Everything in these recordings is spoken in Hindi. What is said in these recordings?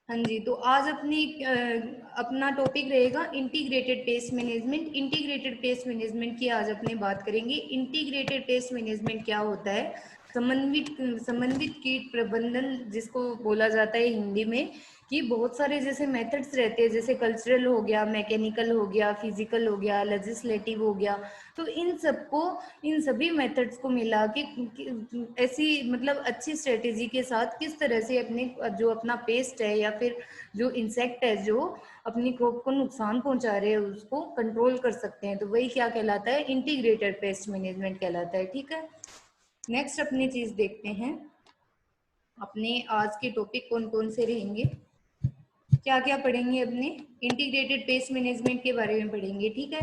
हाँ जी, तो आज अपना टॉपिक रहेगा integrated pest management. Integrated pest management की आज अपने बात करेंगे। इंटीग्रेटेड पेस्ट मैनेजमेंट क्या होता है? समन्वित समन्वित कीट प्रबंधन जिसको बोला जाता है हिंदी में, कि बहुत सारे जैसे मेथड्स रहते हैं, जैसे कल्चरल हो गया, मैकेनिकल हो गया, फिजिकल हो गया, लेजिस्लेटिव हो गया। तो इन सभी मेथड्स को मिला के ऐसी मतलब अच्छी स्ट्रेटेजी के साथ किस तरह से अपने जो अपना पेस्ट है या फिर जो इंसेक्ट है जो अपनी क्रॉप को नुकसान पहुंचा रहे हैं उसको कंट्रोल कर सकते हैं। तो वही क्या कहलाता है? इंटीग्रेटेड पेस्ट मैनेजमेंट कहलाता है। ठीक है, नेक्स्ट अपनी चीज देखते हैं। अपने आज के टॉपिक कौन कौन से रहेंगे, क्या क्या पढ़ेंगे? अपने इंटीग्रेटेड पेस्ट मैनेजमेंट के बारे में पढ़ेंगे। ठीक है,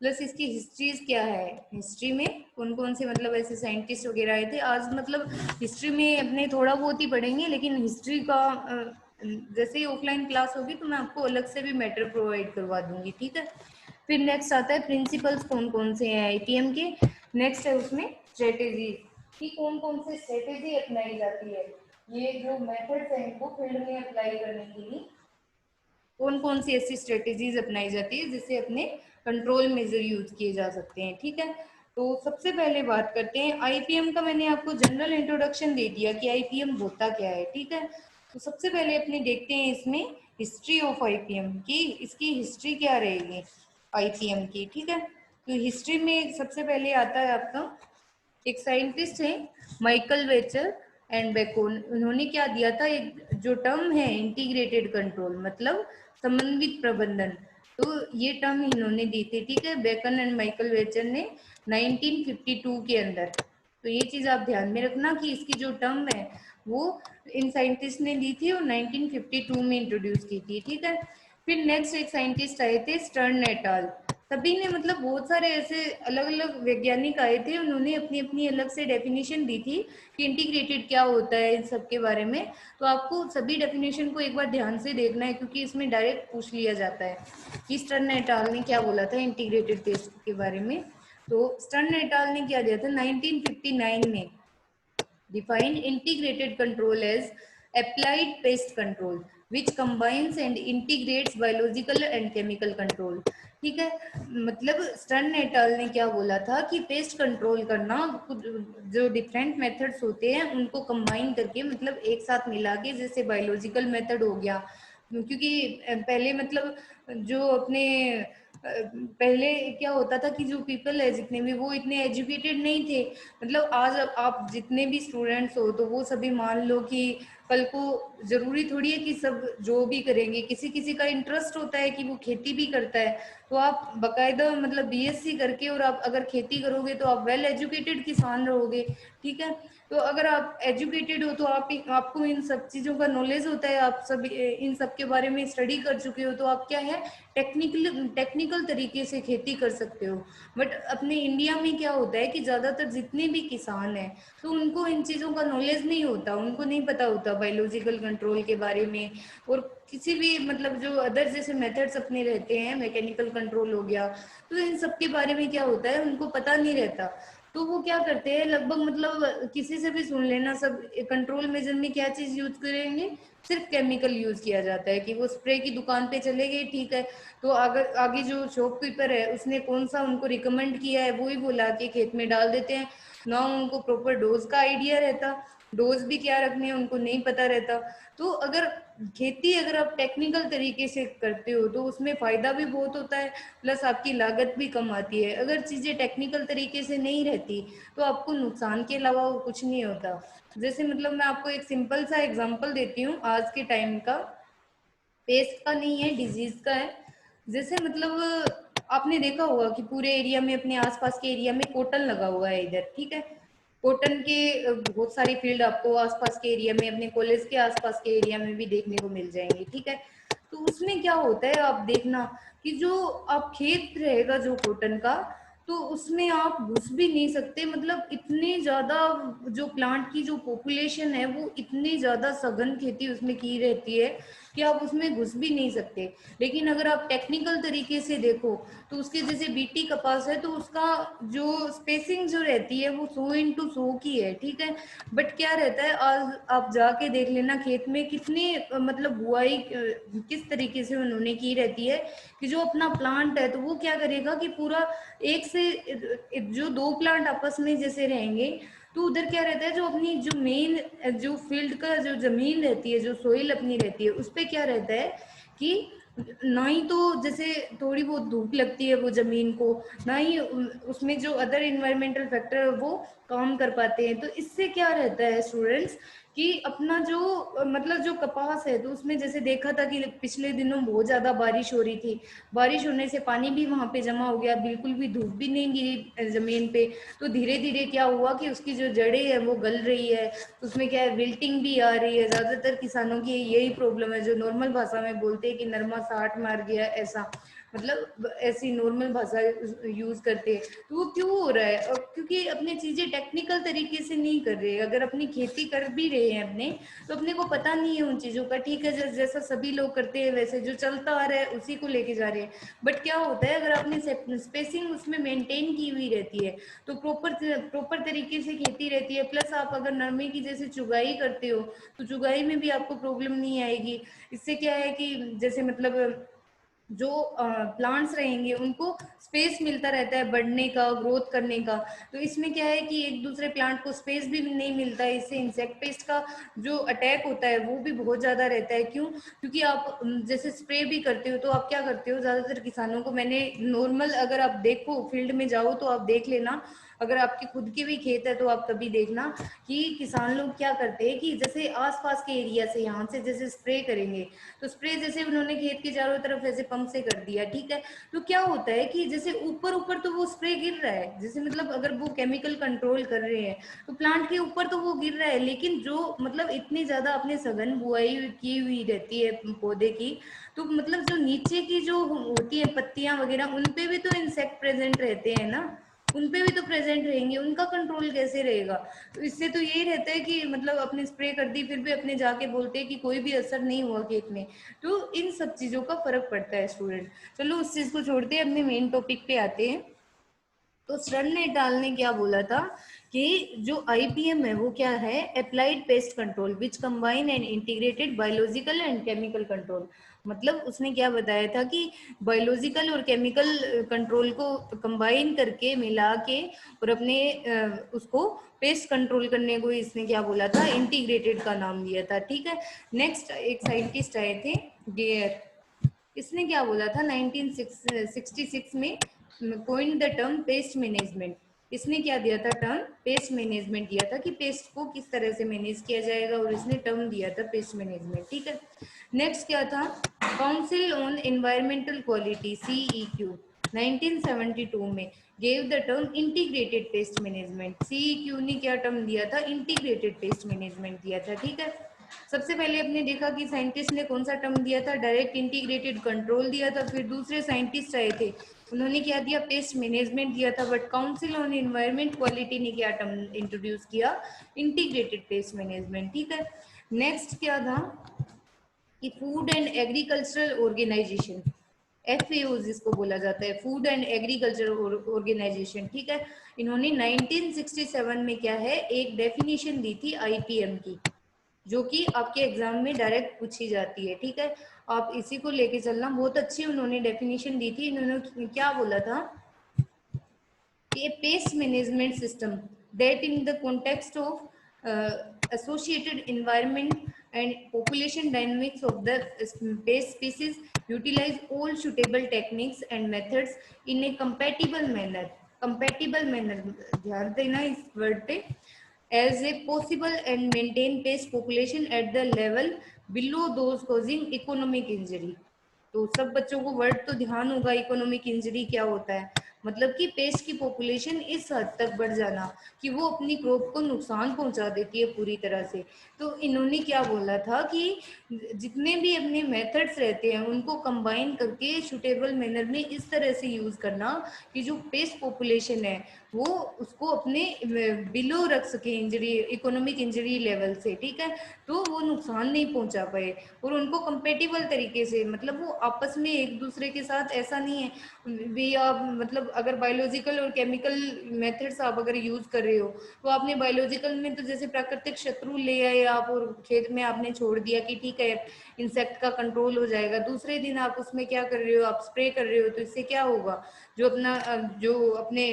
प्लस इसकी हिस्ट्रीज क्या है, हिस्ट्री में कौन कौन से मतलब ऐसे साइंटिस्ट वगैरह आए थे। आज मतलब हिस्ट्री में अपने थोड़ा बहुत ही पढ़ेंगे, लेकिन हिस्ट्री का जैसे ही ऑफलाइन क्लास होगी तो मैं आपको अलग से भी मैटर प्रोवाइड करवा दूंगी। ठीक है, फिर नेक्स्ट आता है प्रिंसिपल्स कौन कौन से हैं आईपीएम के। नेक्स्ट है उसमें स्ट्रेटेजी, कि कौन कौन से स्ट्रेटेजी अपनाई जाती है, ये जो मेथड्स हैं इनको फील्ड में अप्लाई करने के लिए कौन कौन सी ऐसी स्ट्रेटेजीज अपनाई जाती है जिससे अपने कंट्रोल मेजर यूज किए जा सकते हैं। ठीक है, तो सबसे पहले बात करते हैं आईपीएम का। मैंने आपको जनरल इंट्रोडक्शन दे दिया कि आईपीएम होता क्या है। ठीक है, तो सबसे पहले अपने देखते हैं इसमें हिस्ट्री ऑफ आईपीएम की, इसकी हिस्ट्री क्या रहेगी आईपीएम की। ठीक है, तो हिस्ट्री में सबसे पहले आता है आपका एक साइंटिस्ट है माइकल वेचर एंड बेकोन। उन्होंने क्या दिया था, एक जो टर्म है इंटीग्रेटेड कंट्रोल मतलब समन्वित प्रबंधन, तो ये टर्म इन्होंने दी थी। ठीक है, बेकन एंड माइकल वेचर ने 1952 के अंदर। तो ये चीज आप ध्यान में रखना कि इसकी जो टर्म है वो इन साइंटिस्ट ने दी थी और 1952 में इंट्रोड्यूस की थी। ठीक है, फिर नेक्स्ट एक साइंटिस्ट आए थे स्टर्न एट अल। सभी ने मतलब बहुत सारे ऐसे अलग अलग वैज्ञानिक आए थे, उन्होंने अपनी अपनी अलग से डेफिनेशन दी थी कि इंटीग्रेटेड क्या होता है इन सब के बारे में। तो आपको सभी डेफिनेशन को एक बार ध्यान से देखना है, क्योंकि इसमें डायरेक्ट पूछ लिया जाता है कि स्टर्न एट अल ने क्या बोला था इंटीग्रेटेड टेस्ट के बारे में। तो स्टर्न एट अल ने क्या दिया था 1959 में, define integrated control as applied pest control which combines and integrates biological and chemical control। ठीक है, मतलब स्टर्न एटल ने क्या बोला था कि पेस्ट कंट्रोल करना जो डिफरेंट मेथड्स होते हैं उनको कंबाइन करके मतलब एक साथ मिला के, जैसे बायोलॉजिकल मेथड हो गया, क्योंकि पहले मतलब जो अपने पहले क्या होता था कि जो पीपल है जितने भी वो इतने एजुकेटेड नहीं थे। मतलब आज आप जितने भी स्टूडेंट्स हो तो वो सभी मान लो कि कल को जरूरी थोड़ी है कि सब जो भी करेंगे, किसी किसी का इंटरेस्ट होता है कि वो खेती भी करता है। तो आप बकायदा मतलब बीएससी करके और आप अगर खेती करोगे तो आप वेल एजुकेटेड किसान रहोगे। ठीक है, तो अगर आप एजुकेटेड हो तो आपको इन सब चीज़ों का नॉलेज होता है, आप सब इन सब के बारे में स्टडी कर चुके हो, तो आप क्या है टेक्निकल तरीके से खेती कर सकते हो। बट अपने इंडिया में क्या होता है कि ज़्यादातर जितने भी किसान हैं तो उनको इन चीज़ों का नॉलेज नहीं होता, उनको नहीं पता होता बायोलॉजिकल कंट्रोल के बारे में, और किसी भी मतलब जो अदर जैसे मेथड्स अपने रहते हैं, मैकेनिकल कंट्रोल हो गया, तो इन सब के बारे में क्या होता है उनको पता नहीं रहता। तो वो क्या करते हैं लगभग मतलब किसी से भी सुन लेना, सब कंट्रोल मेजर में क्या चीज यूज करेंगे, सिर्फ केमिकल यूज किया जाता है कि वो स्प्रे की दुकान पे चले गए। ठीक है, तो अगर आगे जो शॉपकीपर है उसने कौन सा उनको रिकमेंड किया है वो ही बुला के खेत में डाल देते हैं, ना उनको प्रॉपर डोज का आइडिया रहता, डोज भी क्या रखने हैं उनको नहीं पता रहता। तो अगर खेती अगर आप टेक्निकल तरीके से करते हो तो उसमें फायदा भी बहुत होता है, प्लस आपकी लागत भी कम आती है। अगर चीजें टेक्निकल तरीके से नहीं रहती तो आपको नुकसान के अलावा कुछ नहीं होता। जैसे मतलब मैं आपको एक सिंपल सा एग्जांपल देती हूँ आज के टाइम का, पेस्ट का नहीं है डिजीज का है। जैसे मतलब आपने देखा होगा कि पूरे एरिया में अपने आसपास के एरिया में कॉटन लगा हुआ है इधर। ठीक है, कॉटन के बहुत सारी फील्ड आपको आसपास के एरिया में अपने कॉलेज के आसपास के एरिया में भी देखने को मिल जाएंगे। ठीक है, तो उसमें क्या होता है आप देखना कि जो आप खेत रहेगा जो कॉटन का, तो उसमें आप घुस भी नहीं सकते। मतलब इतने ज्यादा जो प्लांट की जो पॉपुलेशन है वो इतनी ज्यादा सघन खेती उसमें की रहती है कि आप उसमें घुस भी नहीं सकते। लेकिन अगर आप टेक्निकल तरीके से देखो तो उसके जैसे बीटी कपास है तो उसका जो स्पेसिंग जो रहती है वो 100x100 की है, ठीक है। बट क्या रहता है, आज आप जाके देख लेना खेत में कितने मतलब बुआई किस तरीके से उन्होंने की रहती है कि जो अपना प्लांट है तो वो क्या करेगा कि पूरा एक से जो दो प्लांट आपस में जैसे रहेंगे तो उधर क्या रहता है, जो अपनी जो मेन जो फील्ड का जो जमीन रहती है, जो सोइल अपनी रहती है, उस पे क्या रहता है कि ना ही तो जैसे थोड़ी बहुत धूप लगती है वो जमीन को, ना ही उसमें जो अदर इन्वायरमेंटल फैक्टर है वो काम कर पाते हैं। तो इससे क्या रहता है स्टूडेंट्स कि अपना जो मतलब जो कपास है तो उसमें जैसे देखा था कि पिछले दिनों बहुत ज्यादा बारिश हो रही थी, बारिश होने से पानी भी वहां पे जमा हो गया, बिल्कुल भी धूप भी नहीं गिरी जमीन पे। तो धीरे धीरे क्या हुआ कि उसकी जो जड़ें है वो गल रही है, तो उसमें क्या है विल्टिंग भी आ रही है। ज्यादातर किसानों की यही प्रॉब्लम है, जो नॉर्मल भाषा में बोलते हैं कि नरमा साठ मार गया, ऐसा मतलब ऐसी नॉर्मल भाषा यूज करते हैं। तो वो क्यों हो रहा है? क्योंकि अपनी चीजें टेक्निकल तरीके से नहीं कर रहे। अगर अपनी खेती कर भी रहे हैं अपने, तो अपने को पता नहीं है उन चीजों का, ठीक है, जैसा सभी लोग करते हैं वैसे जो चलता आ रहा है उसी को लेके जा रहे हैं। बट क्या होता है, अगर आपने स्पेसिंग उसमें मेंटेन की हुई रहती है तो प्रॉपर तरीके से खेती रहती है। प्लस आप अगर नरमे की जैसे चुगाई करते हो तो चुगाई में भी आपको प्रॉब्लम नहीं आएगी। इससे क्या है कि जैसे मतलब जो प्लांट्स रहेंगे उनको स्पेस मिलता रहता है बढ़ने का, ग्रोथ करने का। तो इसमें क्या है कि एक दूसरे प्लांट को स्पेस भी नहीं मिलता है, इससे इंसेक्ट पेस्ट का जो अटैक होता है वो भी बहुत ज्यादा रहता है। क्यों? क्योंकि आप जैसे स्प्रे भी करते हो तो आप क्या करते हो, ज्यादातर किसानों को मैंने नॉर्मल, अगर आप देखो फील्ड में जाओ तो आप देख लेना, अगर आपके खुद के भी खेत है तो आप कभी देखना कि किसान लोग क्या करते हैं कि जैसे आसपास के एरिया से यहाँ से जैसे स्प्रे करेंगे, तो स्प्रे जैसे उन्होंने खेत के चारों तरफ ऐसे पंप से कर दिया, ठीक है। तो क्या होता है कि जैसे ऊपर ऊपर तो वो स्प्रे गिर रहा है, जैसे मतलब अगर वो केमिकल कंट्रोल कर रहे हैं तो प्लांट के ऊपर तो वो गिर रहा है, लेकिन जो मतलब इतनी ज्यादा अपने सघन बुआई की हुई रहती है पौधे की, तो मतलब जो नीचे की जो होती है पत्तियां वगैरह उन पे भी तो इंसेक्ट प्रेजेंट रहते हैं ना, उन पे भी तो प्रेजेंट रहेंगे, उनका कंट्रोल कैसे रहेगा? तो इससे तो यही रहता है कि मतलब अपने स्प्रे कर दी फिर भी अपने जाके बोलते हैं कि कोई भी असर नहीं हुआ खेत में। तो इन सब चीजों का फर्क पड़ता है स्टूडेंट। चलो उस चीज को छोड़ते हैं, अपने मेन टॉपिक पे आते हैं। तो सर ने डाल ने क्या बोला था कि जो आईपीएम है वो क्या है, applied pest control which combine and integrated biological and chemical control. मतलब उसने क्या बताया था कि बायोलॉजिकल और केमिकल कंट्रोल को कंबाइन करके मिला के और अपने उसको पेस्ट कंट्रोल करने को इसने क्या बोला था, इंटीग्रेटेड का नाम दिया था, ठीक है। नेक्स्ट एक साइंटिस्ट आए थे गेयर, इसने क्या बोला था 1966 में coin the term pest management. इसने क्या दिया था टर्म, पेस्ट मैनेजमेंट दिया था कि पेस्ट को किस तरह से मैनेज किया जाएगा, और इसने टर्म दिया था पेस्ट मैनेजमेंट, ठीक है। नेक्स्ट क्या था, council on environmental quality CEQ 1972 में gave the term integrated pest management. CEQ ने क्या टर्म दिया था, इंटीग्रेटेड पेस्ट मैनेजमेंट दिया था, ठीक है। सबसे पहले अपने देखा कि साइंटिस्ट ने कौन सा टर्म दिया था, डायरेक्ट इंटीग्रेटेड कंट्रोल दिया था। फिर दूसरे साइंटिस्ट आए थे, उन्होंने क्या दिया, पेस्ट मैनेजमेंट दिया था। But council on environment quality ने क्या टर्म इंट्रोड्यूस किया, इंटीग्रेटेड पेस्ट मैनेजमेंट, ठीक है। नेक्स्ट क्या था कि food and agricultural organization, FAO जिसको बोला जाता है, फूड एंड एग्रीकल्चर ऑर्गेनाइजेशन, ठीक है। इन्होंने 1967 में क्या है एक डेफिनेशन दी थी IPM की, जो कि आपके एग्जाम में डायरेक्ट पूछी जाती है, ठीक है। आप इसी को लेके चलना, बहुत अच्छी उन्होंने डेफिनेशन दी थी। इन्होंने क्या बोला था कि a pest management system that in the context of associated environment and population dynamics of the pest species utilize all suitable techniques and methods in a compatible manner, compatible manner, ध्यान देना इस वर्ड पे, as a possible and maintain pest population at the level below those causing economic injury। तो सब बच्चों को वर्ड तो ध्यान होगा, इकोनॉमिक इंजरी क्या होता है। मतलब कि पेस्ट की पॉपुलेशन इस हद तक बढ़ जाना कि वो अपनी क्रॉप को नुकसान पहुंचा देती है पूरी तरह से। तो इन्होंने क्या बोला था कि जितने भी अपने मेथड्स रहते हैं उनको कंबाइन करके सुटेबल मैनर में इस तरह से यूज करना कि जो पेस्ट पॉपुलेशन है वो उसको अपने बिलो रख सके इंजरी, इकोनॉमिक इंजरी लेवल से, ठीक है, तो वो नुकसान नहीं पहुंचा पाए और उनको कंपेटिबल तरीके से, मतलब वो आपस में एक दूसरे के साथ ऐसा नहीं है भी आप, मतलब अगर बायोलॉजिकल और केमिकल मेथड्स आप अगर यूज कर रहे हो तो आपने बायोलॉजिकल में तो जैसे प्राकृतिक शत्रु ले आए आप और खेत में आपने छोड़ दिया कि ठीक है इंसेक्ट का कंट्रोल हो जाएगा, दूसरे दिन आप उसमें क्या कर रहे हो, आप स्प्रे कर रहे हो, तो इससे क्या होगा, जो अपना जो अपने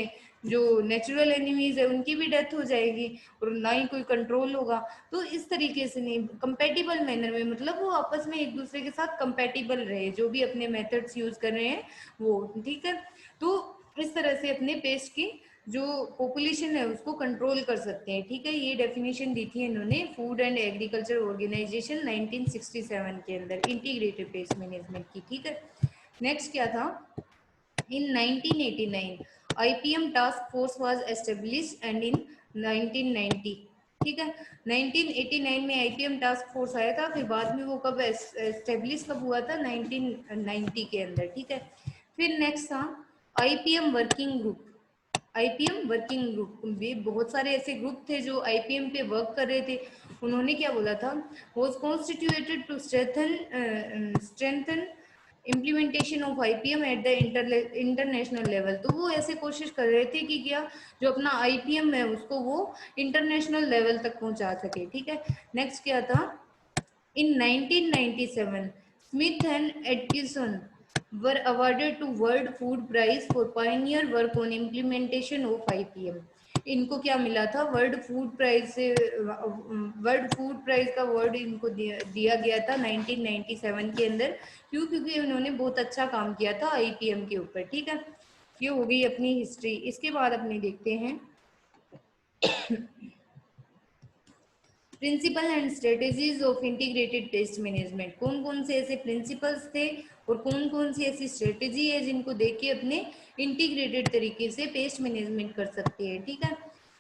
जो नेचुरल एनिमीज है उनकी भी डेथ हो जाएगी और ना ही कोई कंट्रोल होगा। तो इस तरीके से नहीं, कंपेटिबल मैनर में, मतलब वो आपस में एक दूसरे के साथ कंपेटिबल रहे जो भी अपने मेथड्स यूज कर रहे हैं वो, ठीक है। तो इस तरह से अपने पेस्ट की जो पॉपुलेशन है उसको कंट्रोल कर सकते हैं, ठीक है। ये डेफिनेशन दी थी इन्होंने फूड एंड एग्रीकल्चर ऑर्गेनाइजेशन 1967 के अंदर इंटीग्रेटेड पेस्ट मैनेजमेंट की, ठीक है। नेक्स्ट क्या था, in 1989 IPM task force was established and in 1990, ठीक है, 1989 में आईपीएम टास्क फोर्स आया था, फिर बाद में वो कब एस्टेब्लिश कब हुआ था, 1990 के अंदर, ठीक है। फिर नेक्स्ट था IPM working group. IPM working group भी बहुत सारे ऐसे ग्रुप थे जो आईपीएम पे वर्क कर रहे थे। उन्होंने क्या बोला था, was constituted to strengthen implementation of IPM at the international level. तो वो ऐसे कोशिश कर रहे थे कि क्या जो अपना आईपीएम है उसको वो इंटरनेशनल लेवल तक पहुंचा सके, ठीक है। नेक्स्ट क्या था, in 1997 Smith and Edison were awarded to World Food Prize for pioneer work on implementation of IPM। इनको क्या मिला था, वर्ल्ड फूड प्राइज से, वर्ल्ड फूड प्राइज का वर्ड इनको दिया गया था 1997 के अंदर। क्यों, क्योंकि उन्होंने बहुत अच्छा काम किया था आईपीएम के ऊपर, ठीक है। ये हो गई अपनी हिस्ट्री। इसके बाद अपने देखते हैं principle and strategies of integrated pest management. कौन कौन से ऐसे प्रिंसिपल्स थे और कौन कौन सी ऐसी स्ट्रेटेजी है जिनको देख के अपने इंटीग्रेटेड तरीके से पेस्ट मैनेजमेंट कर सकते हैं, ठीक है।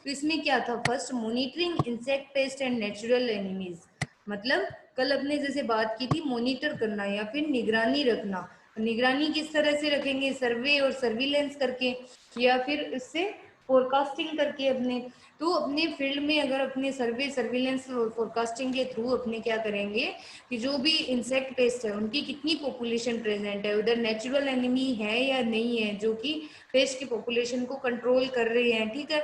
तो इसमें क्या था, first monitoring insect pest and natural enemies. मतलब कल अपने जैसे बात की थी मॉनिटर करना या फिर निगरानी रखना। निगरानी किस तरह से रखेंगे, सर्वे और सर्विलेंस करके या फिर इससे फोरकास्टिंग करके अपने। तो अपने फील्ड में अगर अपने सर्वे सर्विलेंस और फोरकास्टिंग के थ्रू अपने क्या करेंगे कि जो भी इंसेक्ट पेस्ट है उनकी कितनी पॉपुलेशन प्रेजेंट है, उधर नेचुरल एनिमी है या नहीं है जो कि पेस्ट की पॉपुलेशन को कंट्रोल कर रहे हैं, ठीक है।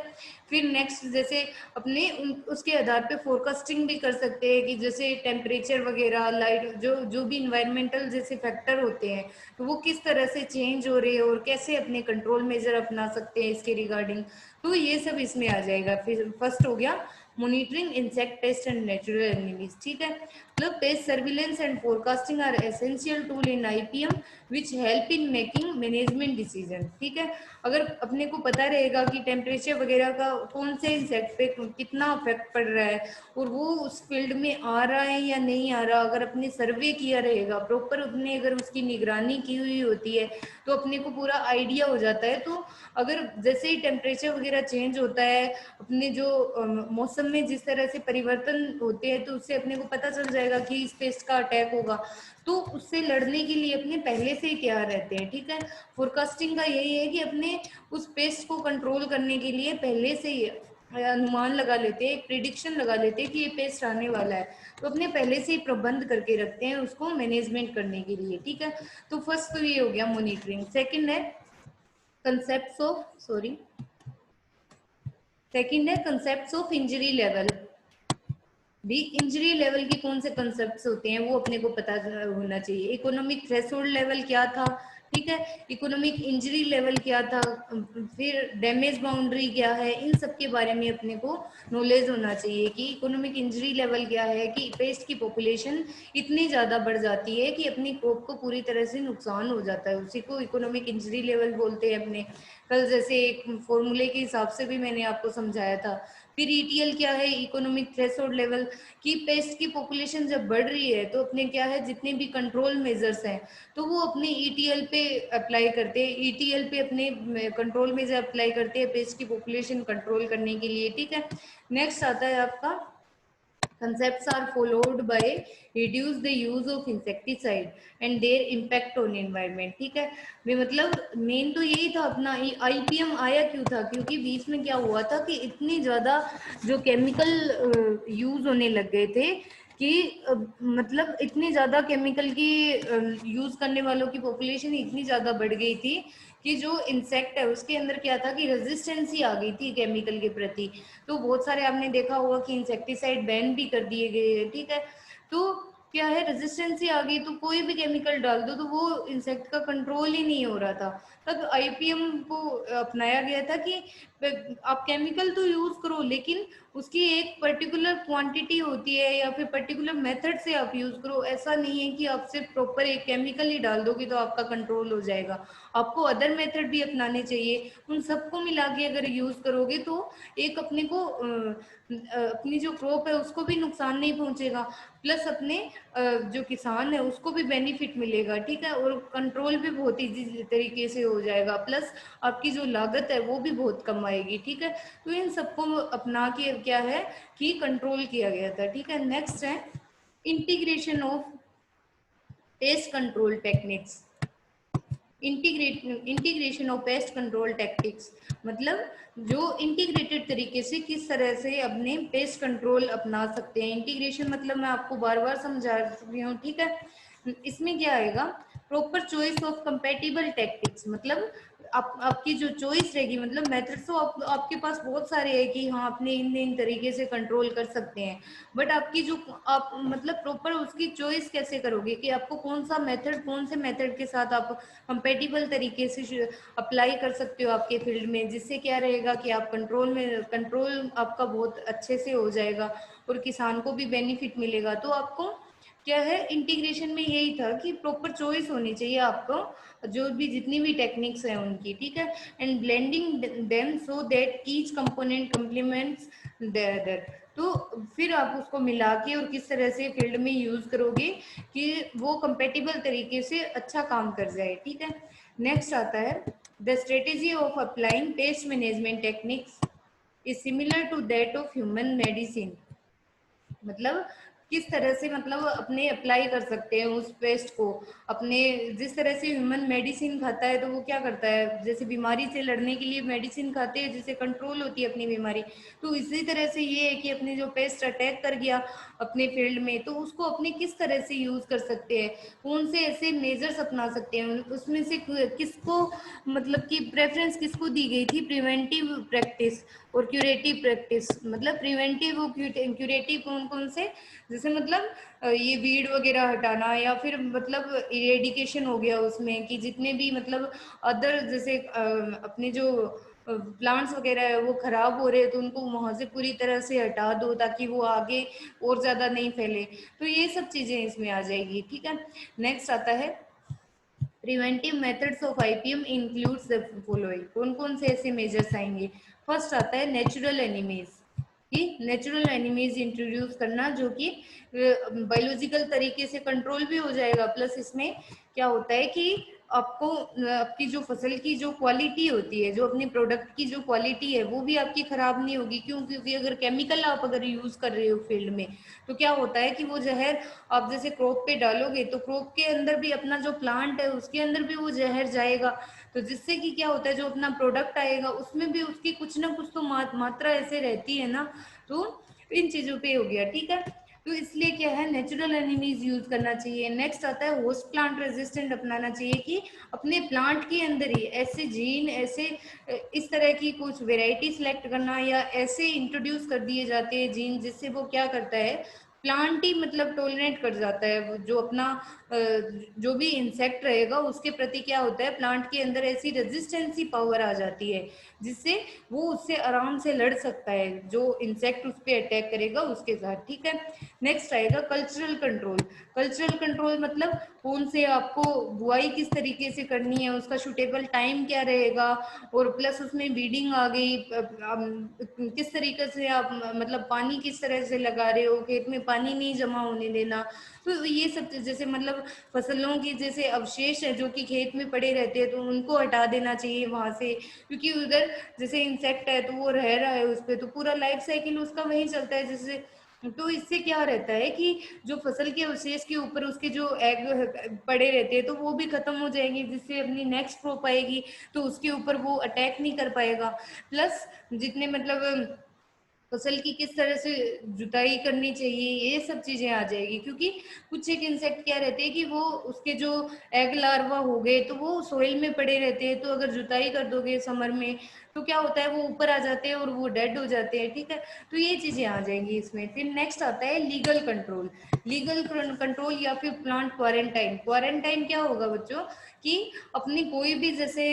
फिर नेक्स्ट जैसे अपने उसके आधार पे फोरकास्टिंग भी कर सकते हैं कि जैसे टेम्परेचर वगैरह, लाइट, जो जो भी इन्वायरमेंटल जैसे फैक्टर होते हैं तो वो किस तरह से चेंज हो रहे हैं और कैसे अपने कंट्रोल मेजर अपना सकते हैं इसके रिगार्डिंग। तो ये सब इसमें आ जाएगा। फिर फर्स्ट हो गया monitoring insect pest and natural enemies, ठीक है। मतलब pest surveillance and forecasting are essential tool in IPM which help in making management decision, ठीक है। अगर अपने को पता रहेगा कि टेम्परेचर वगैरह का कौन से इंसेक्ट पे कितना इफेक्ट पड़ रहा है और वो उस फील्ड में आ रहा है या नहीं आ रहा, अगर अपने सर्वे किया रहेगा प्रॉपर, अपने अगर उसकी निगरानी की हुई होती है तो अपने को पूरा आइडिया हो जाता है। तो अगर जैसे ही टेम्परेचर वगैरह चेंज होता है, अपने जो मौसम में जिस तरह से परिवर्तन होते हैं तो उससे अपने को पता चल जाएगा कि इस पेस्ट का अटैक होगा, तो उससे लड़ने के लिए अपने पहले से ही तैयार रहते हैं, ठीक है। फोरकास्टिंग का यही है कि अपने उस पेस्ट को कंट्रोल करने के लिए पहले से ही अनुमान लगा लेते हैं, एक प्रिडिक्शन लगा लेते हैं कि ये पेस्ट आने वाला है, तो अपने पहले से ही प्रबंध करके रखते हैं उसको मैनेजमेंट करने के लिए, ठीक है। तो फर्स्ट तो ये हो गया मॉनिटरिंग। सेकंड है कंसेप्ट्स ऑफ, सॉरी, सेकंड है कंसेप्ट्स ऑफ इंजरी लेवल। भी इंजरी लेवल के कौन से कंसेप्ट्स होते हैं वो अपने को पता होना चाहिए। इकोनॉमिक थ्रेशोल्ड लेवल क्या था, ठीक है, इकोनॉमिक इंजरी लेवल क्या था, फिर डैमेज बाउंड्री क्या है, इन सब के बारे में अपने को नॉलेज होना चाहिए कि इकोनॉमिक इंजरी लेवल क्या है, कि पेस्ट की पॉपुलेशन इतनी ज़्यादा बढ़ जाती है कि अपनी क्रॉप को पूरी तरह से नुकसान हो जाता है, उसी को इकोनॉमिक इंजरी लेवल बोलते हैं अपने। कल जैसे एक फॉर्मूले के हिसाब से भी मैंने आपको समझाया था, फिर ईटीएल क्या है, इकोनॉमिक थ्रेशोल्ड लेवल, कि पेस्ट की पॉपुलेशन जब बढ़ रही है तो अपने क्या है जितने भी कंट्रोल मेजर्स हैं तो वो अपने ईटीएल पे अप्लाई करते हैं, ईटीएल पे अपने कंट्रोल मेजर अप्लाई करते हैं पेस्ट की पॉपुलेशन कंट्रोल करने के लिए, ठीक है। नेक्स्ट आता है आपका concepts are followed by reduce the use of insecticide and their impact on environment, ठीक है। भी मतलब मेन तो यही था अपना, आईपीएम आया क्यों था, क्योंकि बीच में क्या हुआ था कि इतनी ज्यादा जो केमिकल यूज होने लग गए थे कि मतलब इतनी ज्यादा केमिकल की यूज करने वालों की पॉपुलेशन इतनी ज्यादा बढ़ गई थी कि जो इंसेक्ट है उसके अंदर क्या था कि रेजिस्टेंसी आ गई थी केमिकल के प्रति। तो बहुत सारे आपने देखा होगा कि इंसेक्टिसाइड बैन भी कर दिए गए हैं, ठीक है। तो क्या है, रेजिस्टेंसी आ गई तो कोई भी केमिकल डाल दो तो वो इंसेक्ट का कंट्रोल ही नहीं हो रहा था। तब आईपीएम को अपनाया गया था कि आप केमिकल तो यूज करो लेकिन उसकी एक पर्टिकुलर क्वांटिटी होती है या फिर पर्टिकुलर मेथड से आप यूज करो। ऐसा नहीं है कि आप सिर्फ प्रॉपर एक केमिकल ही डाल दोगे तो आपका कंट्रोल हो जाएगा, आपको अदर मेथड भी अपनाने चाहिए। उन सबको मिला के अगर यूज करोगे तो एक अपने को अपनी जो क्रॉप है उसको भी नुकसान नहीं पहुंचेगा, प्लस अपने जो किसान है उसको भी बेनिफिट मिलेगा, ठीक है। और कंट्रोल भी बहुत इजी तरीके से हो जाएगा, प्लस आपकी जो लागत है वो भी बहुत कम आएगी, ठीक है। तो इन सबको अपना के क्या है कि कंट्रोल किया गया था, ठीक है। नेक्स्ट है integration of pest control techniques, integration of pest control tactics, मतलब जो इंटीग्रेटेड तरीके से किस तरह से अपने पेस्ट कंट्रोल अपना सकते हैं। इंटीग्रेशन मतलब मैं आपको बार बार समझा रही हूँ, ठीक है। इसमें क्या आएगा, proper choice of compatible tactics, मतलब आपकी जो चॉइस रहेगी, मतलब मेथड्स तो आपके पास बहुत सारे हैं कि हाँ अपने इन तरीके से कंट्रोल कर सकते हैं, बट आपकी जो आप मतलब प्रॉपर उसकी चॉइस कैसे करोगे कि आपको कौन सा मेथड, कौन से मेथड के साथ आप कंपेटिबल तरीके से अप्लाई कर सकते हो आपके फील्ड में, जिससे क्या रहेगा कि आप कंट्रोल आपका बहुत अच्छे से हो जाएगा और किसान को भी बेनिफिट मिलेगा। तो आपको क्या है इंटीग्रेशन में यही था कि प्रॉपर चॉइस होनी चाहिए आपको जो भी जितनी भी टेक्निक्स हैं उनकी, ठीक है। And blending them so that each component complements the other, तो फिर आप उसको मिला के और किस तरह से फील्ड में यूज करोगे कि वो कंपेटिबल तरीके से अच्छा काम कर जाए, ठीक है। नेक्स्ट आता है the strategy of applying pest management techniques is similar to that of human medicine, मतलब किस तरह से मतलब अपने अप्लाई कर सकते हैं उस पेस्ट को अपने, जिस तरह से ह्यूमन मेडिसिन खाता है तो वो क्या करता है, जैसे बीमारी से लड़ने के लिए मेडिसिन खाते हैं जिससे कंट्रोल होती है अपनी बीमारी, तो इसी तरह से ये है कि अपने जो पेस्ट अटैक कर गया अपने फील्ड में तो उसको अपने किस तरह से यूज कर सकते हैं, कौन से ऐसे मेजर्स अपना सकते हैं, उसमें से किसको मतलब कि प्रेफरेंस किसको दी गई थी, प्रिवेंटिव प्रैक्टिस और क्यूरेटिव प्रैक्टिस, मतलब प्रिवेंटिव और क्यूरेटिव कौन कौन से, जैसे मतलब ये वीड वगैरह हटाना या फिर मतलब इरेडिकेशन हो गया उसमें कि जितने भी मतलब अदर जैसे अपने जो प्लांट्स वगैरह है वो खराब हो रहे हैं तो उनको वहां से पूरी तरह से हटा दो ताकि वो आगे और ज्यादा नहीं फैले, तो ये सब चीजें इसमें आ जाएगी, ठीक है। नेक्स्ट आता है preventive methods of IPM includes the following, कौन कौन से ऐसे मेजर्स आएंगे। फर्स्ट आता है नेचुरल एनिमीज, कि नेचुरल एनिमीज इंट्रोड्यूस करना जो कि बायोलॉजिकल तरीके से कंट्रोल भी हो जाएगा, प्लस इसमें क्या होता है कि आपको आपकी जो फसल की जो क्वालिटी होती है, जो अपने प्रोडक्ट की जो क्वालिटी है वो भी आपकी खराब नहीं होगी, क्यों, क्योंकि अगर केमिकल आप अगर यूज कर रहे हो फील्ड में तो क्या होता है कि वो जहर आप जैसे क्रॉप पे डालोगे तो क्रॉप के अंदर भी अपना जो प्लांट है उसके अंदर भी वो जहर जाएगा, तो जिससे कि क्या होता है जो अपना प्रोडक्ट आएगा उसमें भी उसकी कुछ ना कुछ तो मात्रा ऐसे रहती है ना, तो इन चीजों पे हो गया, ठीक है। तो इसलिए क्या है नेचुरल एनिमीज यूज करना चाहिए। नेक्स्ट आता है होस्ट प्लांट रेजिस्टेंट अपनाना चाहिए, कि अपने प्लांट के अंदर ही ऐसे जीन ऐसे इस तरह की कुछ वेराइटी सिलेक्ट करना या ऐसे इंट्रोड्यूस कर दिए जाते हैं जीन जिससे वो क्या करता है प्लांट ही मतलब टोलरेट कर जाता है, जो अपना जो भी इंसेक्ट रहेगा उसके प्रति क्या होता है, प्लांट के अंदर ऐसी रेजिस्टेंसी पावर आ जाती है जिससे वो उससे आराम से लड़ सकता है, जो इंसेक्ट उस पर अटैक करेगा उसके साथ, ठीक है। नेक्स्ट आएगा कल्चरल कंट्रोल। कल्चरल कंट्रोल मतलब कौन से आपको बुआई किस तरीके से करनी है, उसका सुटेबल टाइम क्या रहेगा, और प्लस उसमें बीडिंग आ गई, किस तरीके से आप मतलब पानी किस तरह से लगा रहे हो, खेत में पानी नहीं जमा होने देना। तो ये सब जैसे मतलब फसलों के जैसे अवशेष है जो कि खेत में पड़े रहते हैं तो उनको हटा देना चाहिए वहां से, क्योंकि उधर जैसे इंसेक्ट है तो वो रह रहा है उस पर, तो पूरा लाइफ साइकिल उसका वही चलता है। जैसे तो इससे क्या रहता है कि जो फसल के अवशेष के ऊपर उसके जो एग पड़े रहते हैं तो वो भी खत्म हो जाएंगे, जिससे अपनी नेक्स्ट क्रॉप आएगी तो उसके ऊपर वो अटैक नहीं कर पाएगा। प्लस जितने मतलब फसल की किस तरह से जुताई करनी चाहिए, ये सब चीजें आ जाएगी, क्योंकि कुछ एक इंसेक्ट क्या रहते हैं कि वो उसके जो एग लार्वा हो गए तो वो सोइल में पड़े रहते हैं, तो अगर जुताई कर दोगे समर में तो क्या होता है वो ऊपर आ जाते हैं और वो डेड हो जाते हैं, ठीक है। तो ये चीजें आ जाएंगी इसमें। फिर नेक्स्ट आता है लीगल कंट्रोल। लीगल कंट्रोल या फिर प्लांट क्वारंटाइन। क्वारंटाइन क्या होगा बच्चों कि अपनी कोई भी जैसे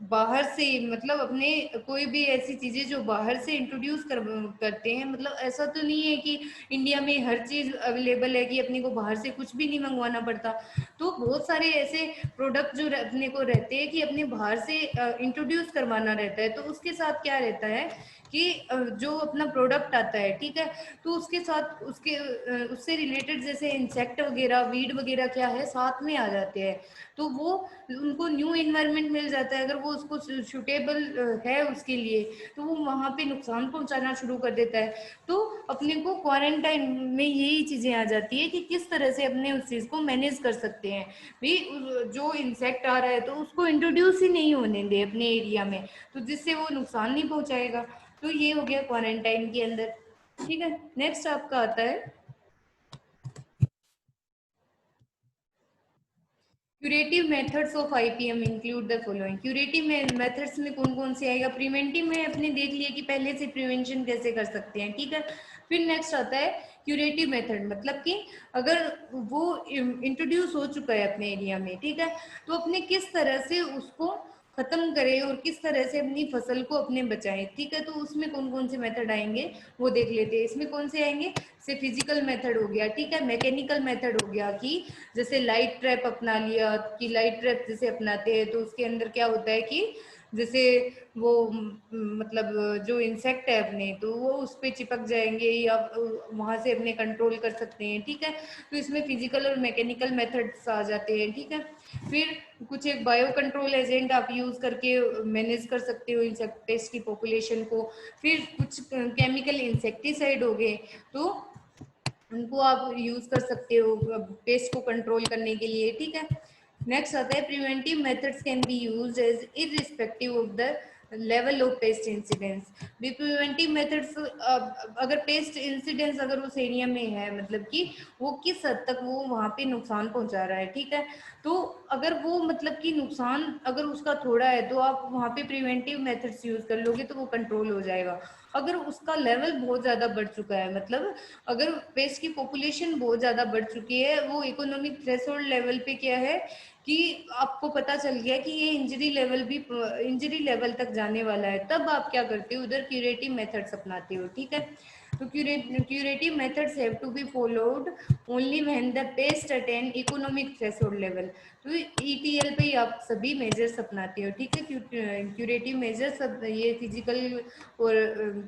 बाहर से मतलब अपने कोई भी ऐसी चीजें जो बाहर से इंट्रोड्यूस करते हैं, मतलब ऐसा तो नहीं है कि इंडिया में हर चीज अवेलेबल है कि अपने को बाहर से कुछ भी नहीं मंगवाना पड़ता। तो बहुत सारे ऐसे प्रोडक्ट जो अपने को रहते हैं कि अपने बाहर से इंट्रोड्यूस करवाना रहता है, तो उसके साथ क्या रहता है कि जो अपना प्रोडक्ट आता है, ठीक है, तो उसके साथ उसके उससे रिलेटेड जैसे इंसेक्ट वगैरह वीड वगैरह क्या है साथ में आ जाते हैं, तो वो उनको न्यू इन्वायरमेंट मिल जाता है। अगर वो उसको सुटेबल है उसके लिए तो वो वहां पे नुकसान पहुंचाना शुरू कर देता है। तो अपने को क्वारंटाइन में यही चीजें आ जाती है कि किस तरह से अपने उस चीज को मैनेज कर सकते हैं। भी जो इंसेक्ट आ रहा है तो उसको इंट्रोड्यूस ही नहीं होने दे अपने एरिया में, तो जिससे वो नुकसान नहीं पहुंचाएगा। तो ये हो गया क्वारंटाइन के अंदर, ठीक है। नेक्स्ट आपका आता है curative methods of IPM include the following. Curative methods में कौन कौन से आएगा, प्रिवेंटिव में अपने देख लिया कि पहले से प्रिवेंशन कैसे कर सकते हैं, ठीक है। फिर नेक्स्ट आता है क्यूरेटिव मेथड, मतलब कि अगर वो इंट्रोड्यूस हो चुका है अपने एरिया में, ठीक है, तो अपने किस तरह से उसको खत्म करें और किस तरह से अपनी फसल को अपने बचाएं, ठीक है। तो उसमें कौन कौन से मेथड आएंगे वो देख लेते हैं। इसमें कौन से आएंगे, से फिजिकल मेथड हो गया, ठीक है, मैकेनिकल मेथड हो गया कि जैसे लाइट ट्रैप अपना लिया, कि लाइट ट्रैप जैसे अपनाते हैं तो उसके अंदर क्या होता है कि जैसे वो मतलब जो इंसेक्ट है अपने तो वो उस पर चिपक जाएंगे या वहां से अपने कंट्रोल कर सकते हैं, ठीक है। तो इसमें फिजिकल और मैकेनिकल मेथड्स आ जाते हैं, ठीक है। फिर कुछ एक बायो कंट्रोल एजेंट आप यूज करके मैनेज कर सकते हो इंसेक्ट पेस्ट की पॉपुलेशन को। फिर कुछ केमिकल इंसेक्टिसाइड हो गए तो उनको आप यूज कर सकते हो पेस्ट को कंट्रोल करने के लिए, ठीक है। नेक्स्ट आता है preventive methods can be used as irrespective of the level of pest incidence. भी प्रिवेंटिव मेथड्स अगर पेस्ट इंसिडेंस अगर उस एरिया में है, मतलब कि वो किस हद तक वो वहां पे नुकसान पहुंचा रहा है, ठीक है, तो अगर वो मतलब कि नुकसान अगर उसका थोड़ा है तो आप वहां पे प्रिवेंटिव मेथड्स यूज कर लोगे तो वो कंट्रोल हो जाएगा। अगर उसका लेवल बहुत ज्यादा बढ़ चुका है, मतलब अगर पेस्ट की पॉपुलेशन बहुत ज्यादा बढ़ चुकी है, वो इकोनॉमिक थ्रेशोल्ड लेवल पे क्या है कि आपको पता चल गया कि ये इंजरी लेवल भी इंजरी लेवल तक जाने वाला है, तब आप क्या करते हो, उधर क्यूरेटिव मेथड्स अपनाते हो, ठीक है। तो curative methods have to be followed only when the pest attain economic threshold level. तो ईटीएल पे ही आप सभी मेजर्स अपनाते हो, ठीक है। क्यूरेटिव मेजर्स सब ये फिजिकल और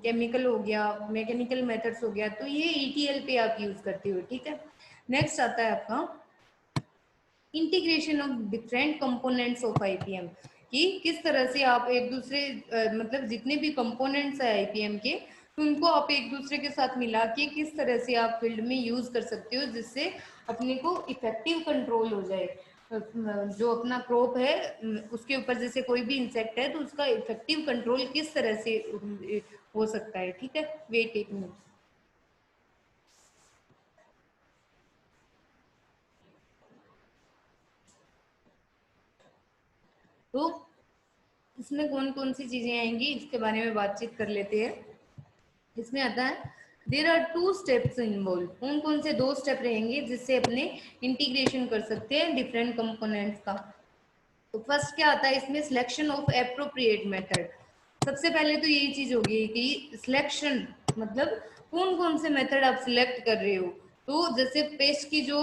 केमिकल हो गया, मैकेनिकल मेथड्स हो गया, तो ये ईटीएल पे आप यूज करते हो, ठीक है। नेक्स्ट आता है आपका integration of different components of IPM, कि किस तरह से आप एक दूसरे मतलब जितने भी कंपोनेंट्स है आईपीएम के तो उनको आप एक दूसरे के साथ मिला के किस तरह से आप फील्ड में यूज कर सकते हो जिससे अपने को इफेक्टिव कंट्रोल हो जाए। जो अपना क्रॉप है उसके ऊपर जैसे कोई भी इंसेक्ट है तो उसका इफेक्टिव कंट्रोल किस तरह से हो सकता है, ठीक है। वेट एक मिनट। तो इसमें कौन कौन सी चीजें आएंगी इसके बारे में बातचीत कर लेते हैं। इसमें आता है देर आर 2 स्टेप्स इन्वॉल्व। कौन कौन से 2 स्टेप रहेंगे जिससे अपने इंटीग्रेशन कर सकते हैं डिफरेंट कंपोनेंट्स का। तो फर्स्ट क्या आता है इसमें, सिलेक्शन ऑफ एप्रोप्रिएट मेथड। सबसे पहले तो यही चीज होगी कि सिलेक्शन मतलब कौन कौन से मेथड आप सिलेक्ट कर रहे हो। तो जैसे पेस्ट की जो